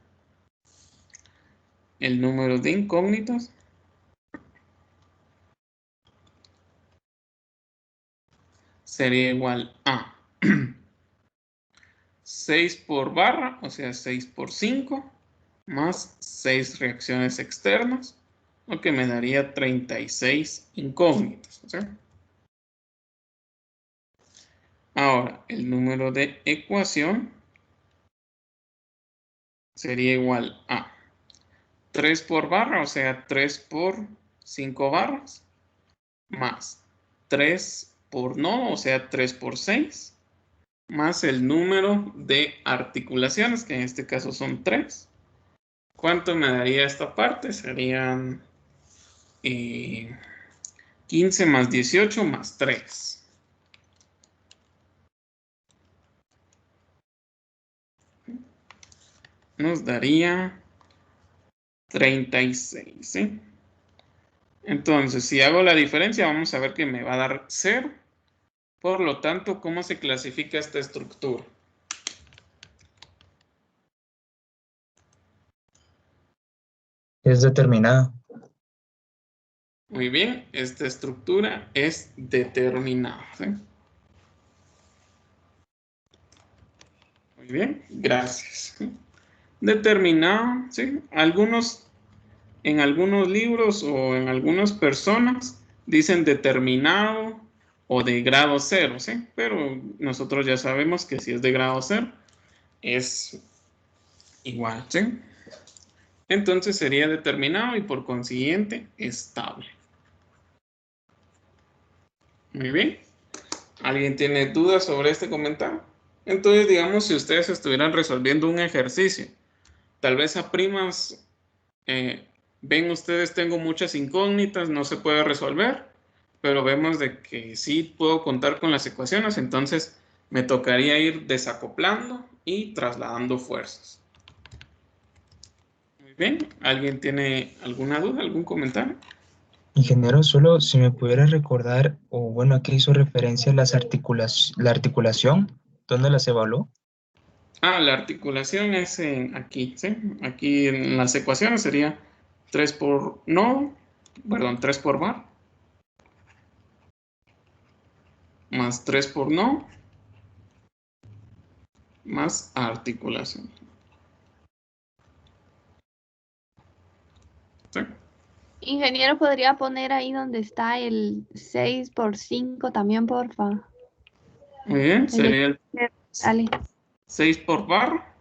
Speaker 1: el número de incógnitas. sería igual a 6 por barra, o sea, 6 por 5, más 6 reacciones externas, lo que me daría 36 incógnitas. ¿Sí? Ahora, el número de ecuación sería igual a 3 por barra, o sea, 3 por 5 barras, más 3 por nodo, o sea, 3 por 6, más el número de articulaciones, que en este caso son 3. ¿Cuánto me daría esta parte? Serían 15 más 18 más 3. Nos daría 36, ¿sí? Entonces, si hago la diferencia, vamos a ver que me va a dar 0. Por lo tanto, ¿cómo se clasifica esta estructura?
Speaker 5: Es determinada.
Speaker 1: Muy bien, esta estructura es determinada, ¿sí? Muy bien, gracias. Determinado, ¿sí? En algunos libros o en algunas personas dicen determinado o de grado 0, ¿sí? Pero nosotros ya sabemos que si es de grado 0 es igual, ¿sí? Entonces sería determinado y por consiguiente estable. Muy bien. ¿Alguien tiene dudas sobre este comentario? Entonces, digamos, si ustedes estuvieran resolviendo un ejercicio, tal vez a primas, ven ustedes, tengo muchas incógnitas, no se puede resolver, pero vemos de que sí puedo contar con las ecuaciones, entonces me tocaría ir desacoplando y trasladando fuerzas. Muy bien, ¿alguien tiene alguna duda, algún comentario?
Speaker 5: Ingeniero, solo si me pudiera recordar, o bueno, aquí hizo referencia a la articulación, ¿dónde las evaluó?
Speaker 1: Ah, la articulación es aquí, ¿sí? Aquí en las ecuaciones sería 3 por nodo, perdón, 3 por bar, más 3 por nodo, más articulación. ¿Sí?
Speaker 4: Ingeniero, ¿podría poner ahí donde está el 6 por 5 también, porfa?
Speaker 1: Muy bien, sería el
Speaker 4: Dale.
Speaker 1: 6 por bar,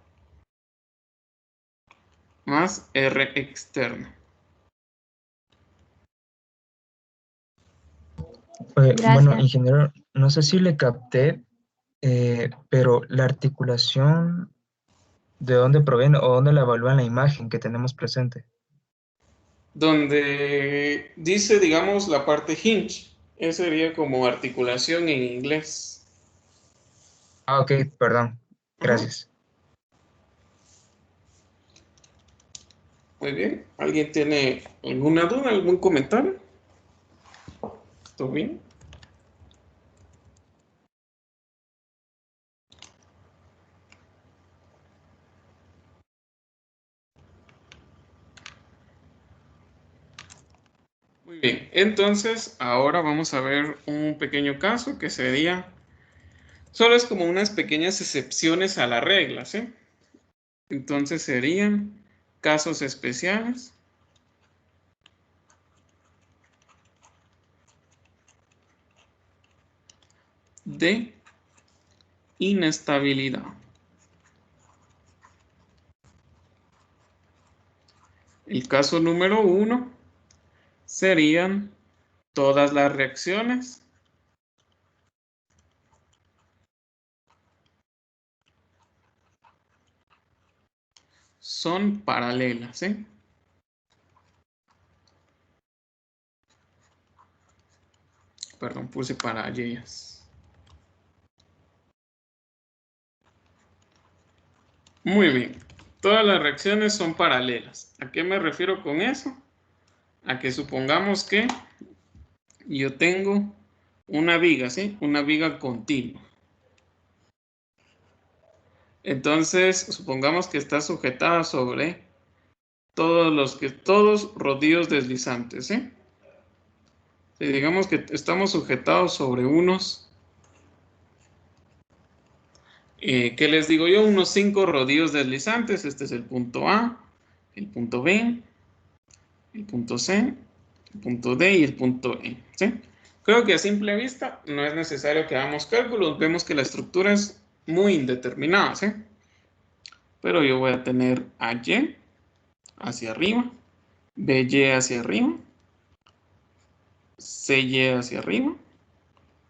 Speaker 1: más R externo.
Speaker 5: Bueno, ingeniero, no sé si le capté, pero la articulación, ¿de dónde proviene o dónde la evalúa en la imagen que tenemos presente?
Speaker 1: Donde dice, digamos, la parte hinge, esa sería como articulación en inglés.
Speaker 5: Ah, ok, perdón, gracias.
Speaker 1: Muy bien, ¿alguien tiene alguna duda, algún comentario? ¿Todo bien? Muy bien, entonces ahora vamos a ver un pequeño caso que sería, solo es como unas pequeñas excepciones a la regla, ¿sí? Entonces serían casos especiales de inestabilidad. El caso número 1 serían todas las reacciones son paralelas, ¿sí? Perdón, puse paralelas. Muy bien. Todas las reacciones son paralelas. ¿A qué me refiero con eso? A que supongamos que yo tengo una viga, ¿sí? Una viga continua. Entonces, supongamos que está sujetada sobre todos rodillos deslizantes, ¿sí? Si digamos que estamos sujetados sobre unos ¿Qué les digo yo? Unos 5 rodillos deslizantes. Este es el punto A, el punto B, el punto C, el punto D y el punto E. ¿Sí? Creo que a simple vista no es necesario que hagamos cálculos. Vemos que la estructura es muy indeterminada. ¿Sí? Pero yo voy a tener AY hacia arriba, BY hacia arriba, CY hacia arriba,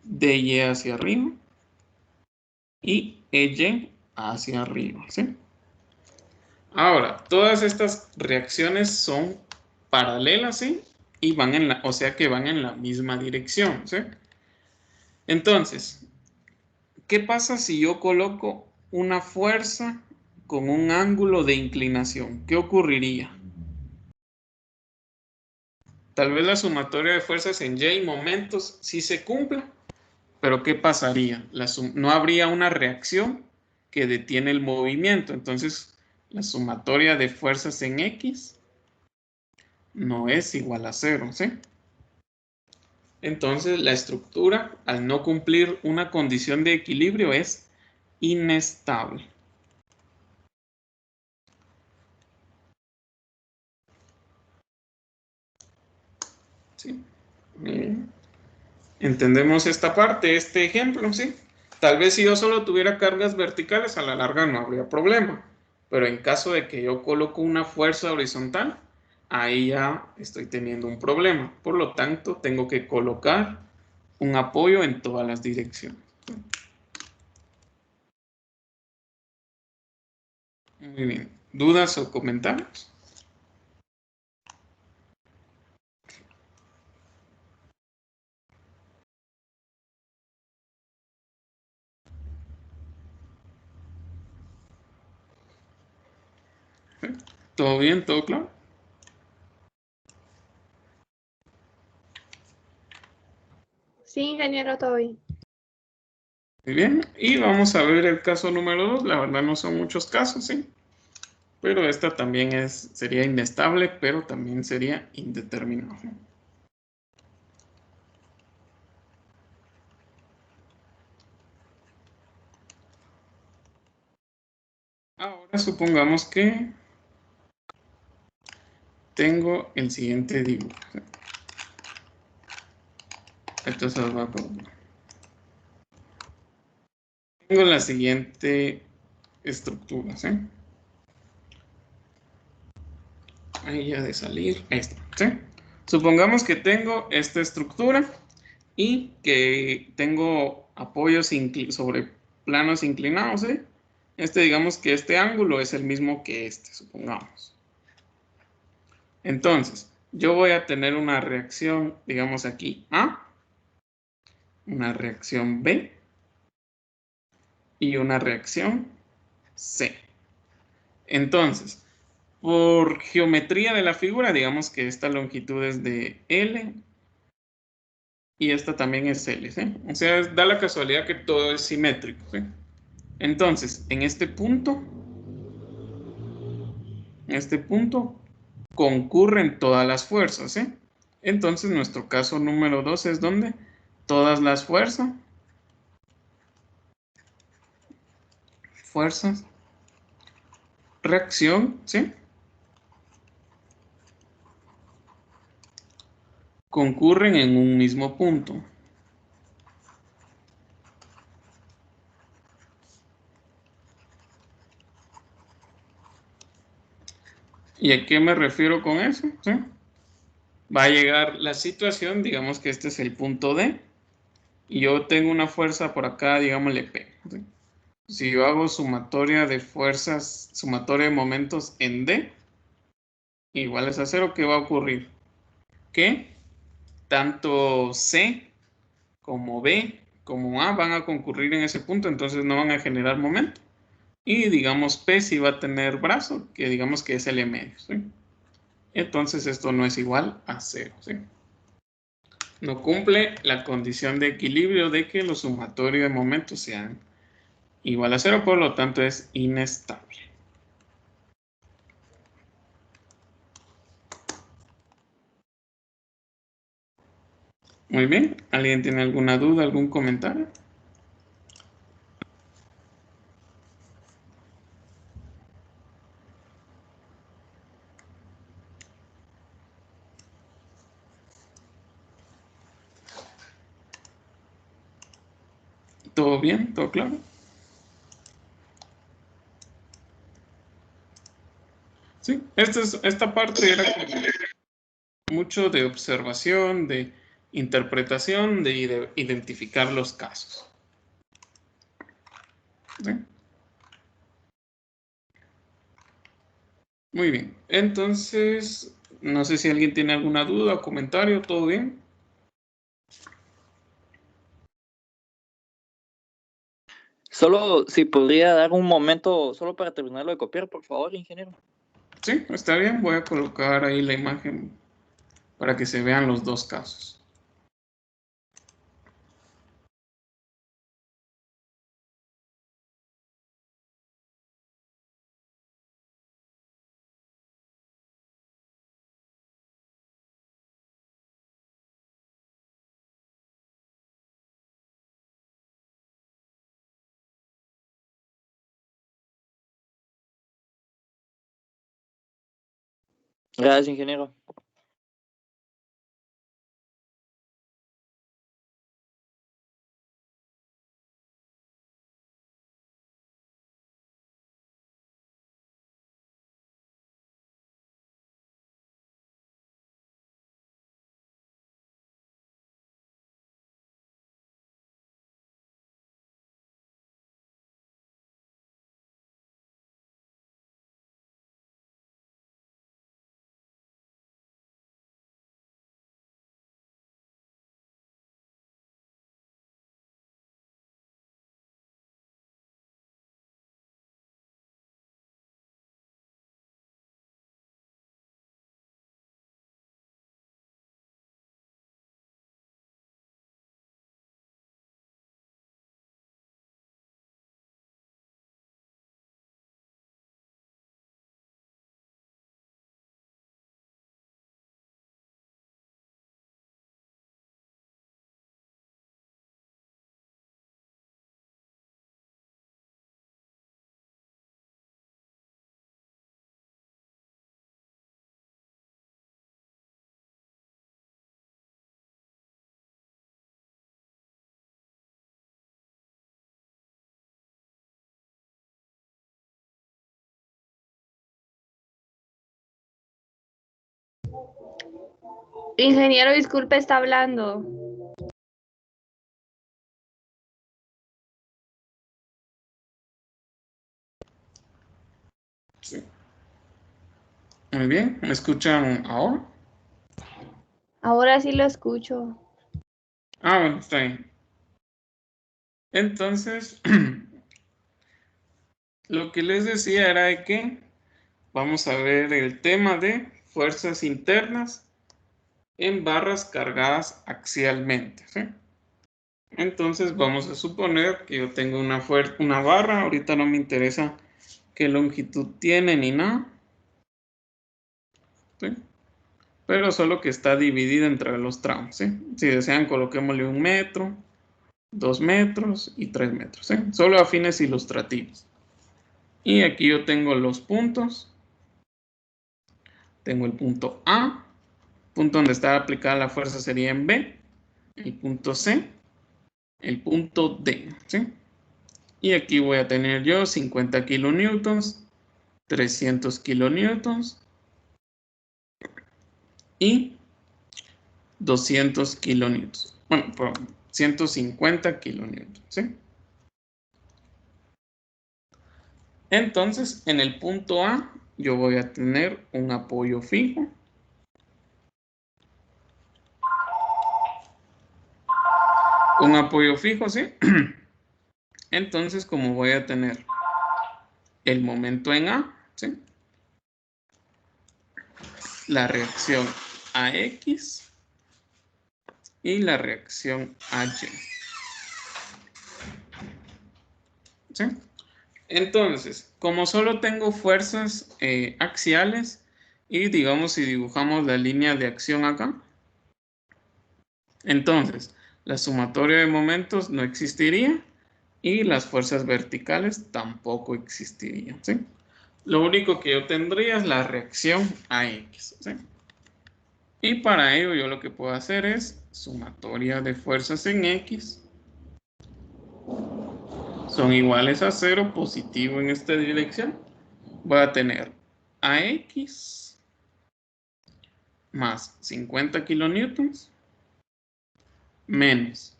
Speaker 1: DY hacia arriba y EY hacia arriba. ¿Sí? Ahora, todas estas reacciones son paralelas, ¿sí? Y van en la, o sea que van en la misma dirección, ¿sí? Entonces, ¿qué pasa si yo coloco una fuerza con un ángulo de inclinación? ¿Qué ocurriría? Tal vez la sumatoria de fuerzas en Y momentos sí se cumpla, pero ¿qué pasaría? No habría una reacción que detiene el movimiento. Entonces, la sumatoria de fuerzas en X no es igual a 0, ¿sí? Entonces, la estructura, al no cumplir una condición de equilibrio, es inestable. ¿Sí? Bien. Entendemos esta parte, este ejemplo, ¿sí? Tal vez si yo solo tuviera cargas verticales, a la larga no habría problema. Pero en caso de que yo coloco una fuerza horizontal, ahí ya estoy teniendo un problema. Por lo tanto, tengo que colocar un apoyo en todas las direcciones. Muy bien. ¿Dudas o comentarios? ¿Todo bien? ¿Todo claro?
Speaker 4: Sí, ingeniero, todo bien.
Speaker 1: Muy bien. Y vamos a ver el caso número 2. La verdad no son muchos casos, ¿sí? Pero esta también sería inestable, pero también sería indeterminado. Ahora supongamos que tengo el siguiente dibujo. Esto se va a colocar. Tengo la siguiente estructura, ¿sí? Ahí ya de salir, esta, ¿sí? Supongamos que tengo esta estructura y que tengo apoyos sobre planos inclinados, ¿sí? Digamos que este ángulo es el mismo que este, supongamos. Entonces, yo voy a tener una reacción, digamos aquí, A, una reacción B y una reacción C. Entonces, por geometría de la figura, digamos que esta longitud es de L y esta también es L, ¿sí? O sea, da la casualidad que todo es simétrico, ¿sí? Entonces, en este punto concurren todas las fuerzas, ¿sí? Entonces, nuestro caso número 2 es donde todas las fuerzas, reacción, ¿sí? Concurren en un mismo punto. ¿Y a qué me refiero con eso? ¿Sí? Va a llegar la situación, digamos que este es el punto D, y yo tengo una fuerza por acá, digámosle P. ¿Sí? Si yo hago sumatoria de fuerzas, sumatoria de momentos en D, iguales a 0, ¿qué va a ocurrir? Que tanto C como B como A van a concurrir en ese punto, entonces no van a generar momento. Y digamos P sí va a tener brazo, que digamos que es L medio, ¿sí? Entonces esto no es igual a 0, ¿sí? No cumple la condición de equilibrio de que los sumatorios de momentos sean igual a 0, por lo tanto es inestable. Muy bien, ¿alguien tiene alguna duda, algún comentario? ¿Todo bien? ¿Todo claro? Sí, esta parte era como mucho de observación, de interpretación, de identificar los casos. ¿Sí? Muy bien, entonces, no sé si alguien tiene alguna duda o comentario, ¿todo bien?
Speaker 11: Solo si podría dar un momento solo para terminarlo de copiar, por favor, ingeniero.
Speaker 1: Sí, está bien, voy a colocar ahí la imagen para que se vean los dos casos.
Speaker 11: Gracias, ingeniero.
Speaker 4: Ingeniero, disculpe, está hablando.
Speaker 1: Sí. Muy bien, ¿me escuchan ahora?
Speaker 4: Ahora sí lo escucho.
Speaker 1: Ah, bueno, está bien. Entonces, lo que les decía era de que vamos a ver el tema de fuerzas internas en barras cargadas axialmente, ¿sí? Entonces vamos a suponer que yo tengo una barra, ahorita no me interesa qué longitud tiene ni nada, ¿sí? Pero solo que está dividida entre los tramos, ¿sí? Si desean, coloquémosle 1 metro, 2 metros y 3 metros, ¿sí? Solo a fines ilustrativos. Y aquí yo tengo los puntos. Tengo el punto A, punto donde está aplicada la fuerza sería en B, el punto C, el punto D, ¿sí? Y aquí voy a tener yo 50 kilonewtons, 300 kilonewtons y 200 kilonewtons. Bueno, 150 kilonewtons, ¿sí? Entonces, en el punto A, yo voy a tener un apoyo fijo. Un apoyo fijo, ¿sí? Entonces, como voy a tener el momento en A, ¿sí? La reacción a X y la reacción a Y. ¿Sí? Entonces, como solo tengo fuerzas axiales y digamos si dibujamos la línea de acción acá, entonces la sumatoria de momentos no existiría y las fuerzas verticales tampoco existirían, ¿sí? Lo único que yo tendría es la reacción a X, ¿sí? Y para ello yo lo que puedo hacer es sumatoria de fuerzas en X son iguales a 0, positivo en esta dirección. Voy a tener AX más 50 kilonewtons menos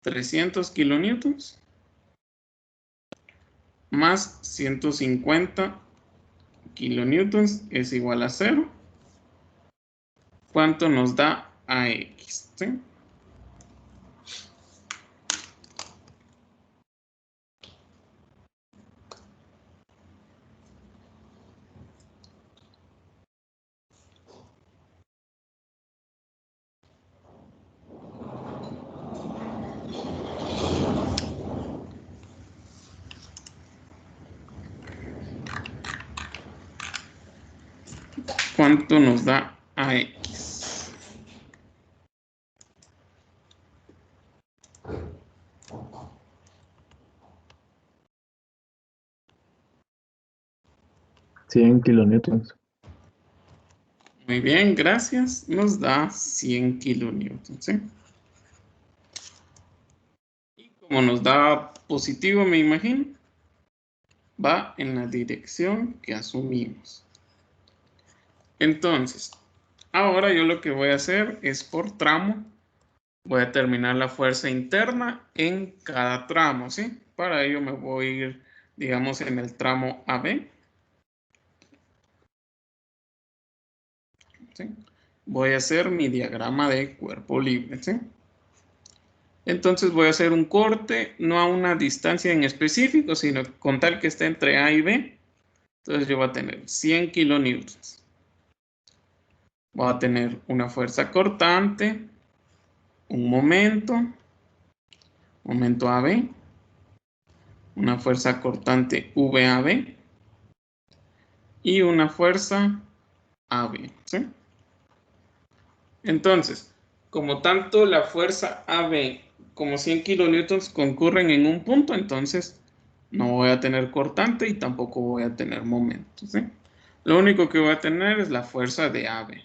Speaker 1: 300 kilonewtons más 150 kilonewtons es igual a 0. ¿Cuánto nos da AX? ¿Sí? ¿Cuánto nos da AX?
Speaker 14: $100 kilonewtons.
Speaker 1: Muy bien, gracias. Nos da 100 kilonewtons. ¿Sí? Y como nos da positivo, me imagino, va en la dirección que asumimos. Entonces, ahora yo lo que voy a hacer es por tramo. Voy a determinar la fuerza interna en cada tramo, ¿sí? Para ello me voy a ir, digamos, en el tramo AB. ¿Sí? Voy a hacer mi diagrama de cuerpo libre, ¿sí? Entonces voy a hacer un corte, no a una distancia en específico, sino con tal que esté entre A y B. Entonces yo voy a tener 100 kilonewtons. Voy a tener una fuerza cortante, un momento AB, una fuerza cortante VAB y una fuerza AB, ¿sí? Entonces, como tanto la fuerza AB como 100 kilonewtons concurren en un punto, entonces no voy a tener cortante y tampoco voy a tener momento, ¿sí? Lo único que voy a tener es la fuerza de AB.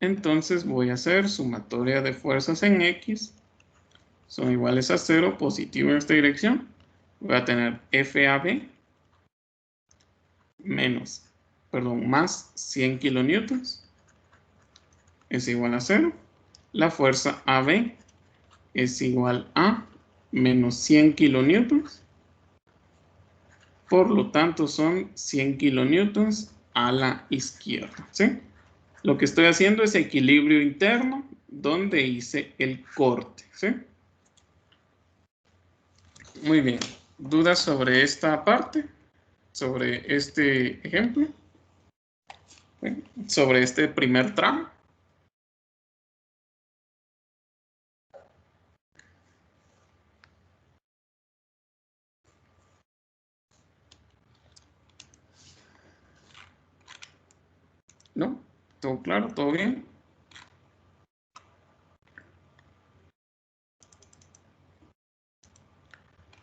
Speaker 1: Entonces voy a hacer sumatoria de fuerzas en X. Son iguales a 0, positivo en esta dirección. Voy a tener FAB más 100 kilonewtons es igual a 0. La fuerza AB es igual a menos 100 kilonewtons. Por lo tanto, son 100 kilonewtons a la izquierda, ¿sí? Lo que estoy haciendo es equilibrio interno, donde hice el corte, ¿sí? Muy bien. ¿Dudas sobre esta parte? ¿Sobre este ejemplo? ¿Sobre este primer tramo? ¿No? ¿Todo claro? ¿Todo bien?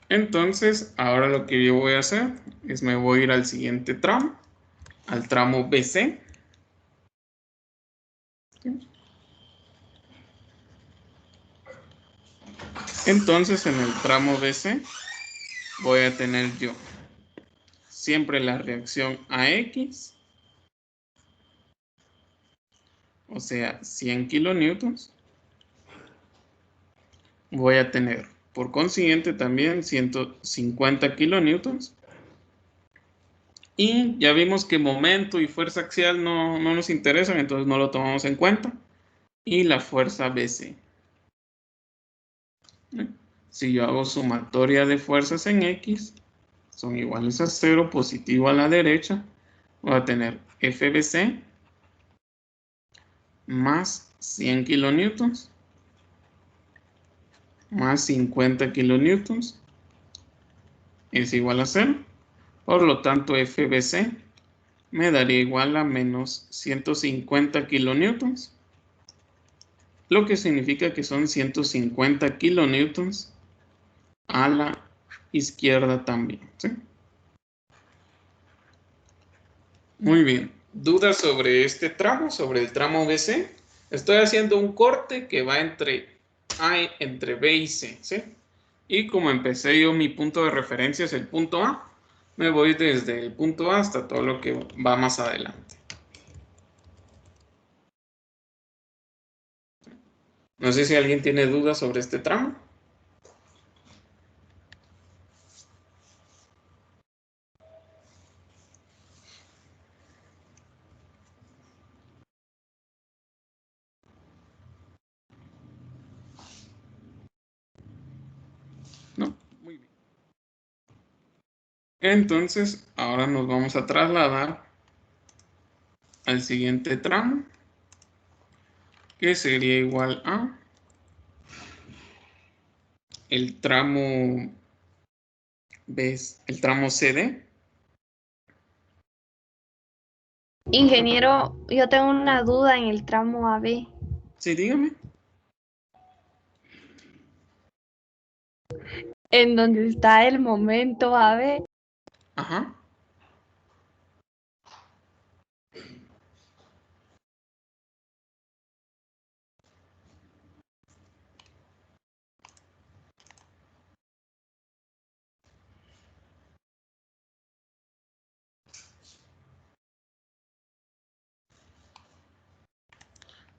Speaker 1: Entonces, ahora lo que yo voy a hacer es me voy a ir al siguiente tramo, al tramo BC. Entonces, en el tramo BC voy a tener yo siempre la reacción AX, o sea, 100 kilonewtons. Voy a tener, por consiguiente, también 150 kilonewtons. Y ya vimos que momento y fuerza axial no nos interesan, entonces no lo tomamos en cuenta. Y la fuerza BC. Si yo hago sumatoria de fuerzas en X, son iguales a 0, positivo a la derecha. Voy a tener FBC más 100 kilonewtons más 50 kilonewtons es igual a 0. Por lo tanto, FBC me daría igual a menos 150 kilonewtons, lo que significa que son 150 kilonewtons a la izquierda también, ¿sí? Muy bien. ¿Dudas sobre este tramo, sobre el tramo BC? Estoy haciendo un corte que va entre B y C, ¿sí? Y como empecé yo, mi punto de referencia es el punto A, me voy desde el punto A hasta todo lo que va más adelante. No sé si alguien tiene dudas sobre este tramo. No, muy bien. Entonces, ahora nos vamos a trasladar al siguiente tramo, que sería igual a el tramo, ¿ves? El tramo CD.
Speaker 4: Ingeniero, yo tengo una duda en el tramo AB.
Speaker 1: Sí, dígame.
Speaker 4: En donde está el momento AB.
Speaker 1: Ajá.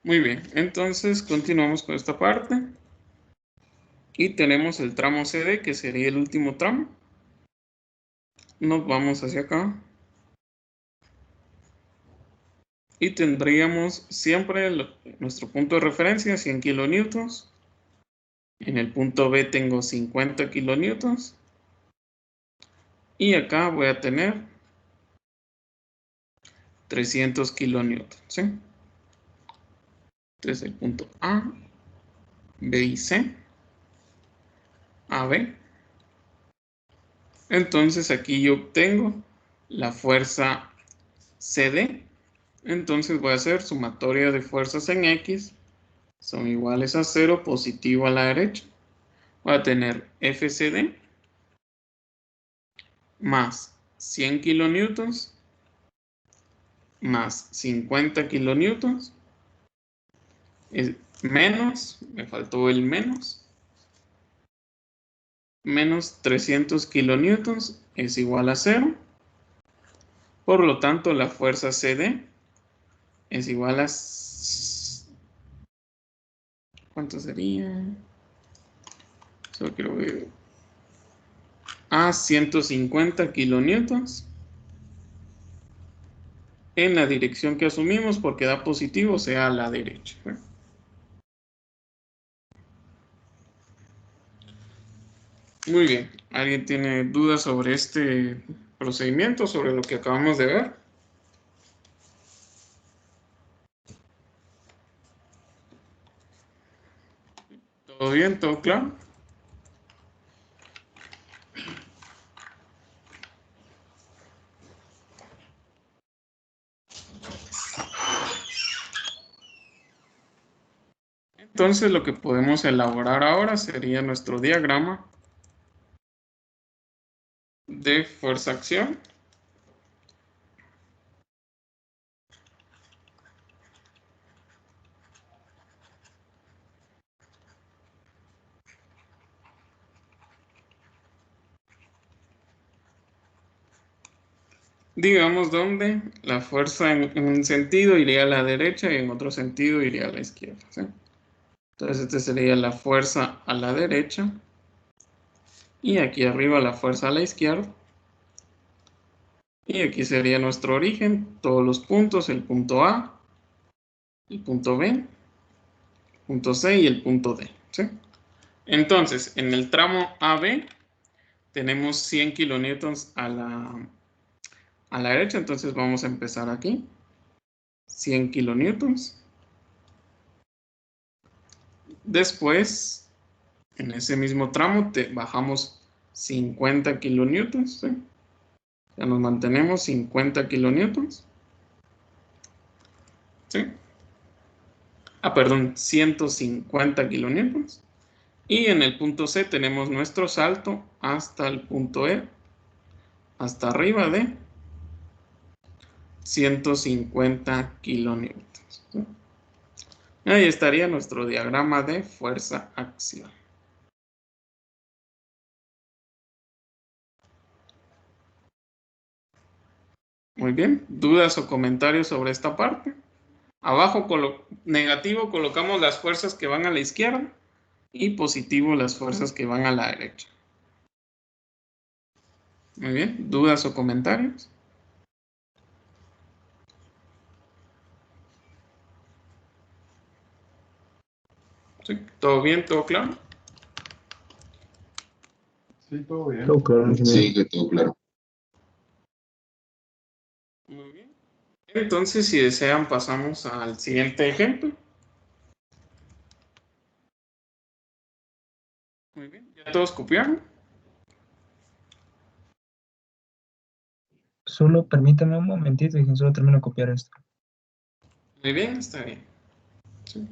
Speaker 1: Muy bien, entonces continuamos con esta parte. Y tenemos el tramo CD, que sería el último tramo. Nos vamos hacia acá. Y tendríamos siempre nuestro punto de referencia, 100 kilonewtons. En el punto B tengo 50 kilonewtons. Y acá voy a tener 300 kilonewtons, ¿sí? Entonces el punto A, B y C. AB. Entonces aquí yo obtengo la fuerza CD. Entonces voy a hacer sumatoria de fuerzas en X. Son iguales a 0, positivo a la derecha. Voy a tener FCD más 100 kilonewtons más 50 kilonewtons menos, me faltó el menos 300 kilonewtons es igual a 0. Por lo tanto, la fuerza CD es igual a... ¿Cuánto sería? Solo quiero ver. A 150 kilonewtons en la dirección que asumimos, porque da positivo, sea a la derecha. Muy bien. ¿Alguien tiene dudas sobre este procedimiento, sobre lo que acabamos de ver? ¿Todo bien? ¿Todo claro? Entonces lo que podemos elaborar ahora sería nuestro diagrama de fuerza-acción. Digamos donde la fuerza en un sentido iría a la derecha y en otro sentido iría a la izquierda, ¿sí? Entonces esta sería la fuerza a la derecha y aquí arriba la fuerza a la izquierda. Y aquí sería nuestro origen, todos los puntos, el punto A, el punto B, el punto C y el punto D, ¿sí? Entonces, en el tramo AB tenemos 100 kilonewtons a la derecha, entonces vamos a empezar aquí. 100 kilonewtons. Después, en ese mismo tramo, bajamos 50 kilonewtons, ¿sí? Ya nos mantenemos 50 kilonewtons. ¿Sí? Perdón, 150 kilonewtons. Y en el punto C tenemos nuestro salto hasta el punto E, hasta arriba de 150 kilonewtons. ¿Sí? Ahí estaría nuestro diagrama de fuerza-acción. Muy bien. ¿Dudas o comentarios sobre esta parte? Abajo, negativo, colocamos las fuerzas que van a la izquierda y positivo las fuerzas que van a la derecha. Muy bien. ¿Dudas o comentarios? ¿Sí? ¿Todo bien? ¿Todo claro?
Speaker 9: Sí, todo bien.
Speaker 14: Todo claro, ingeniero.
Speaker 6: Sí, que todo claro.
Speaker 1: Muy bien. Entonces, si desean, pasamos al siguiente ejemplo. Muy bien. ¿Ya todos copiaron?
Speaker 5: Solo permítame un momentito y solo termino de copiar esto.
Speaker 1: Muy bien, está bien. Sí.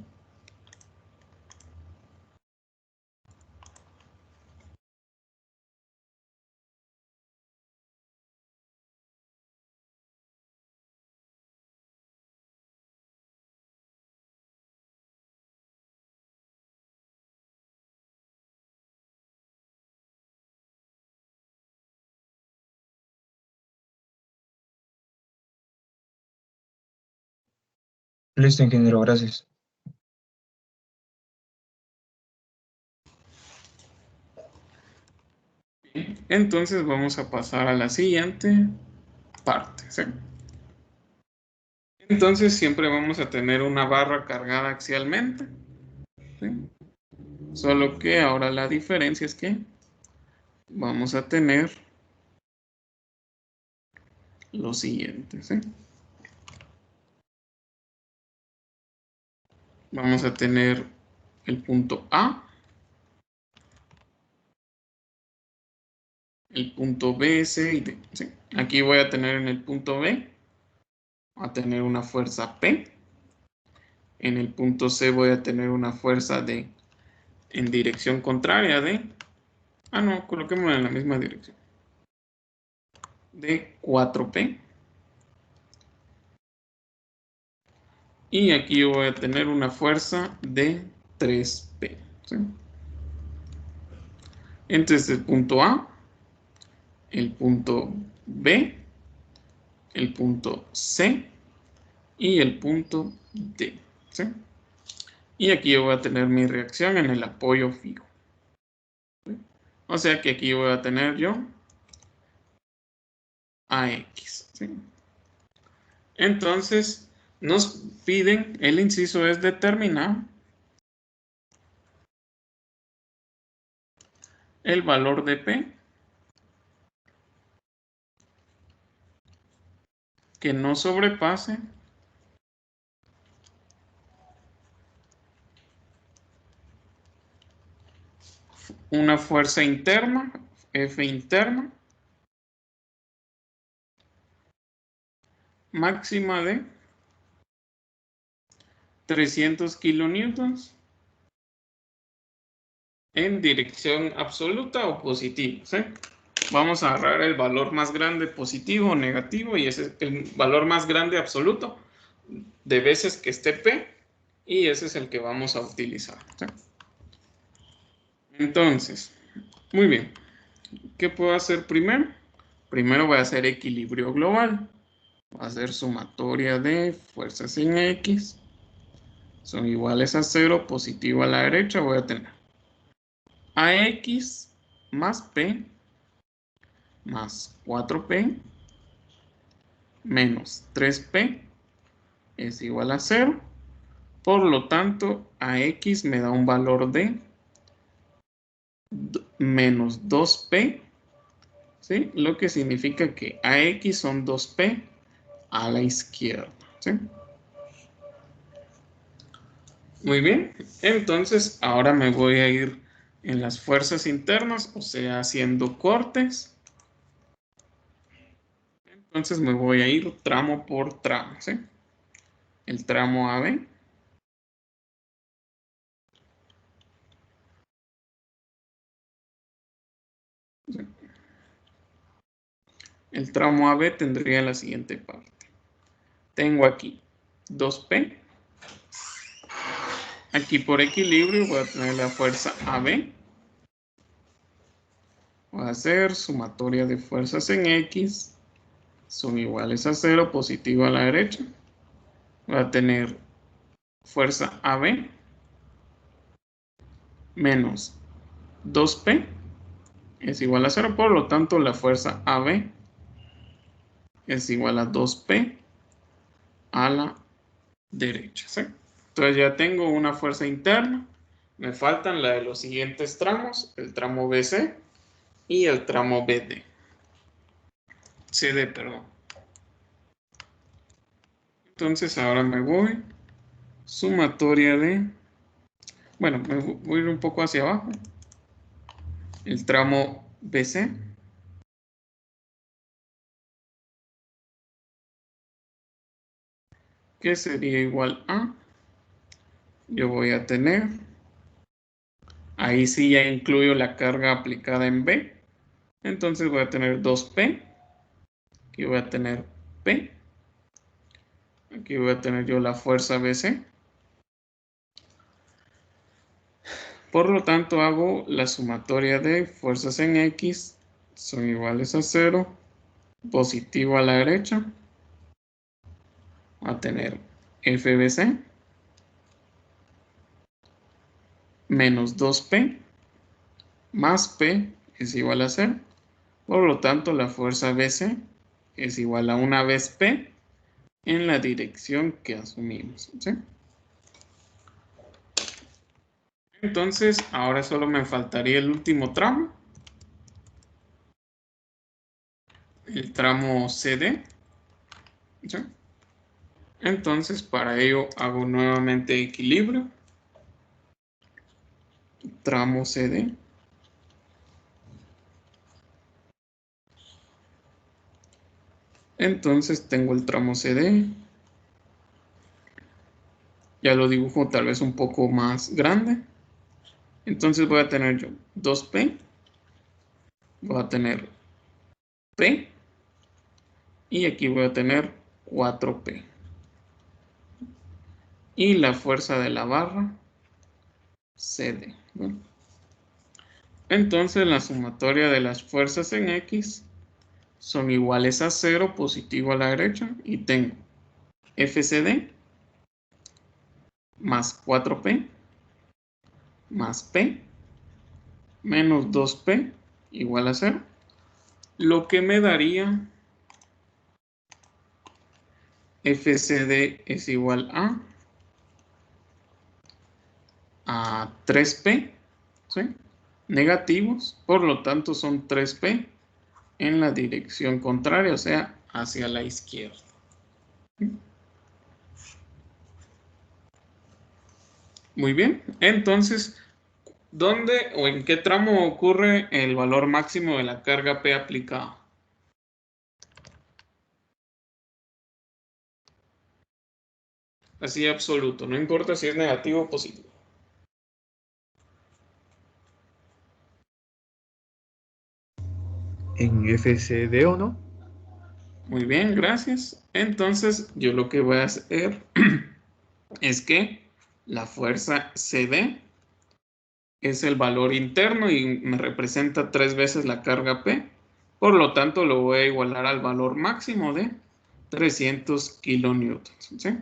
Speaker 5: Listo, ingeniero, gracias.
Speaker 1: Entonces vamos a pasar a la siguiente parte. ¿Sí? Entonces siempre vamos a tener una barra cargada axialmente. ¿Sí? Solo que ahora la diferencia es que vamos a tener lo siguiente. ¿Sí? Vamos a tener el punto A, el punto B, C y D. ¿Sí? Aquí voy a tener en el punto B, a tener una fuerza P. En el punto C voy a tener una fuerza D en dirección contraria de... Ah, no, coloquémosla en la misma dirección. De 4P. Y aquí yo voy a tener una fuerza de 3P. ¿Sí? Entonces el punto A, el punto B, el punto C y el punto D. ¿Sí? Y aquí yo voy a tener mi reacción en el apoyo fijo. ¿Sí? O sea que aquí voy a tener yo AX. ¿Sí? Entonces nos piden, el inciso es determinar el valor de P que no sobrepase una fuerza interna, F interna, máxima de 300 kilonewtons en dirección absoluta o positiva. ¿Sí? Vamos a agarrar el valor más grande positivo o negativo y ese es el valor más grande absoluto de veces que esté P y ese es el que vamos a utilizar. ¿Sí? Entonces, muy bien. ¿Qué puedo hacer primero? Primero voy a hacer equilibrio global. Voy a hacer sumatoria de fuerzas en X. Son iguales a 0, positivo a la derecha. Voy a tener AX más P más 4P menos 3P es igual a 0. Por lo tanto, AX me da un valor de menos 2P. ¿Sí? Lo que significa que AX son 2P a la izquierda. ¿Sí? Muy bien. Entonces, ahora me voy a ir en las fuerzas internas, o sea, haciendo cortes. Entonces me voy a ir tramo por tramo. ¿Sí? El tramo AB. ¿Sí? El tramo AB tendría la siguiente parte. Tengo aquí 2P. Aquí por equilibrio voy a tener la fuerza AB. Voy a hacer sumatoria de fuerzas en X. son iguales a 0, positivo a la derecha. Voy a tener fuerza AB menos 2P es igual a 0, por lo tanto la fuerza AB es igual a 2P a la derecha, ¿sí? Entonces ya tengo una fuerza interna. Me faltan la de los siguientes tramos, el tramo BC y el tramo BD. CD, perdón. Entonces ahora me voy. Sumatoria de... Bueno, me voy a ir un poco hacia abajo. El tramo BC. Que sería igual a... Yo voy a tener... Ahí sí ya incluyo la carga aplicada en B. Entonces voy a tener 2P. Aquí voy a tener P. Aquí voy a tener yo la fuerza BC. Por lo tanto, hago la sumatoria de fuerzas en X. Son iguales a 0. Positivo a la derecha. Va a tener FBC. Menos 2P. Más P es igual a 0. Por lo tanto, la fuerza BC es igual a una vez P en la dirección que asumimos, ¿sí? Entonces, ahora solo me faltaría el último tramo. El tramo CD. ¿Sí? Entonces, para ello hago nuevamente equilibrio. Tramo CD. Entonces tengo el tramo CD. Ya lo dibujo tal vez un poco más grande. Entonces voy a tener yo 2P. Voy a tener P. Y aquí voy a tener 4P. Y la fuerza de la barra CD. ¿No? Entonces la sumatoria de las fuerzas en X son iguales a 0, positivo a la derecha. Y tengo FCD más 4P más P menos 2P igual a 0. Lo que me daría FCD es igual a 3P, ¿sí? Negativos, por lo tanto son 3P en la dirección contraria, o sea, hacia la izquierda. Muy bien, entonces, ¿dónde o en qué tramo ocurre el valor máximo de la carga P aplicada? Así absoluto, no importa si es negativo o positivo.
Speaker 8: ¿En FCD o no?
Speaker 1: Muy bien, gracias. Entonces, yo lo que voy a hacer es que la fuerza CD es el valor interno y me representa 3 veces la carga P. Por lo tanto, lo voy a igualar al valor máximo de 300 kilonewtons, ¿sí?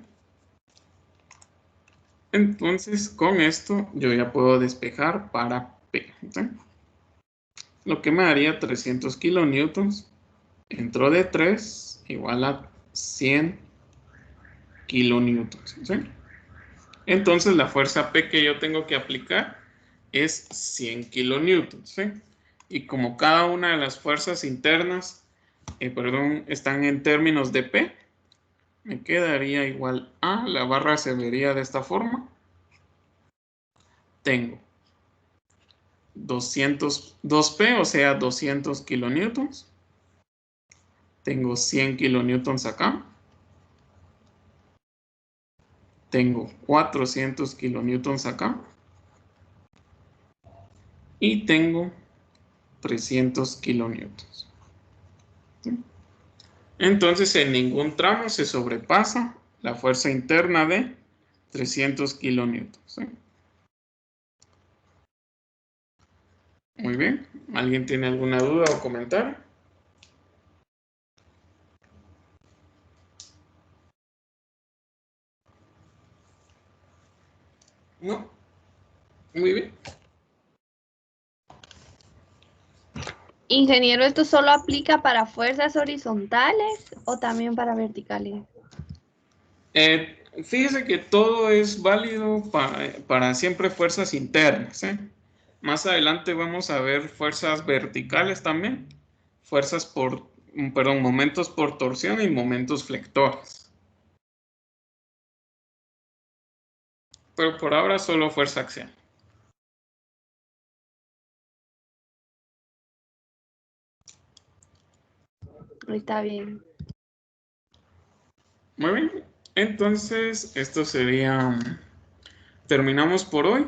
Speaker 1: Entonces, con esto yo ya puedo despejar para P, ¿sí? Lo que me daría 300 kilonewtons dentro de 3 igual a 100 kilonewtons, ¿sí? Entonces, la fuerza P que yo tengo que aplicar es 100 kilonewtons, ¿sí? Y como cada una de las fuerzas internas, están en términos de P, me quedaría igual a, la barra se vería de esta forma. Tengo 2P, o sea, 200 kilonewtons. Tengo 100 kilonewtons acá. Tengo 400 kilonewtons acá. Y tengo 300 kilonewtons. ¿Sí? Entonces, en ningún tramo se sobrepasa la fuerza interna de 300 kilonewtons. ¿Sí? Muy bien. ¿Alguien tiene alguna duda o comentario? ¿No? Muy bien.
Speaker 4: Ingeniero, ¿esto solo aplica para fuerzas horizontales o también para verticales?
Speaker 1: Fíjese que todo es válido para siempre fuerzas internas, ¿eh? Más adelante vamos a ver fuerzas verticales también, momentos por torsión y momentos flectores. Pero por ahora solo fuerza axial.
Speaker 4: Está bien.
Speaker 1: Muy bien. Entonces, esto sería... Terminamos por hoy,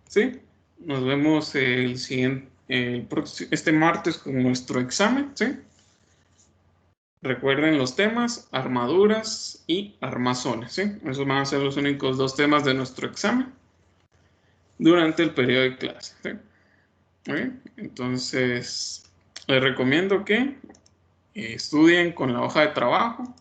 Speaker 1: ¿sí? Nos vemos este martes con nuestro examen, ¿sí? Recuerden los temas, armaduras y armazones, ¿sí? Esos van a ser los únicos 2 temas de nuestro examen durante el periodo de clase, ¿sí? Muy bien. Entonces, les recomiendo que estudien con la hoja de trabajo,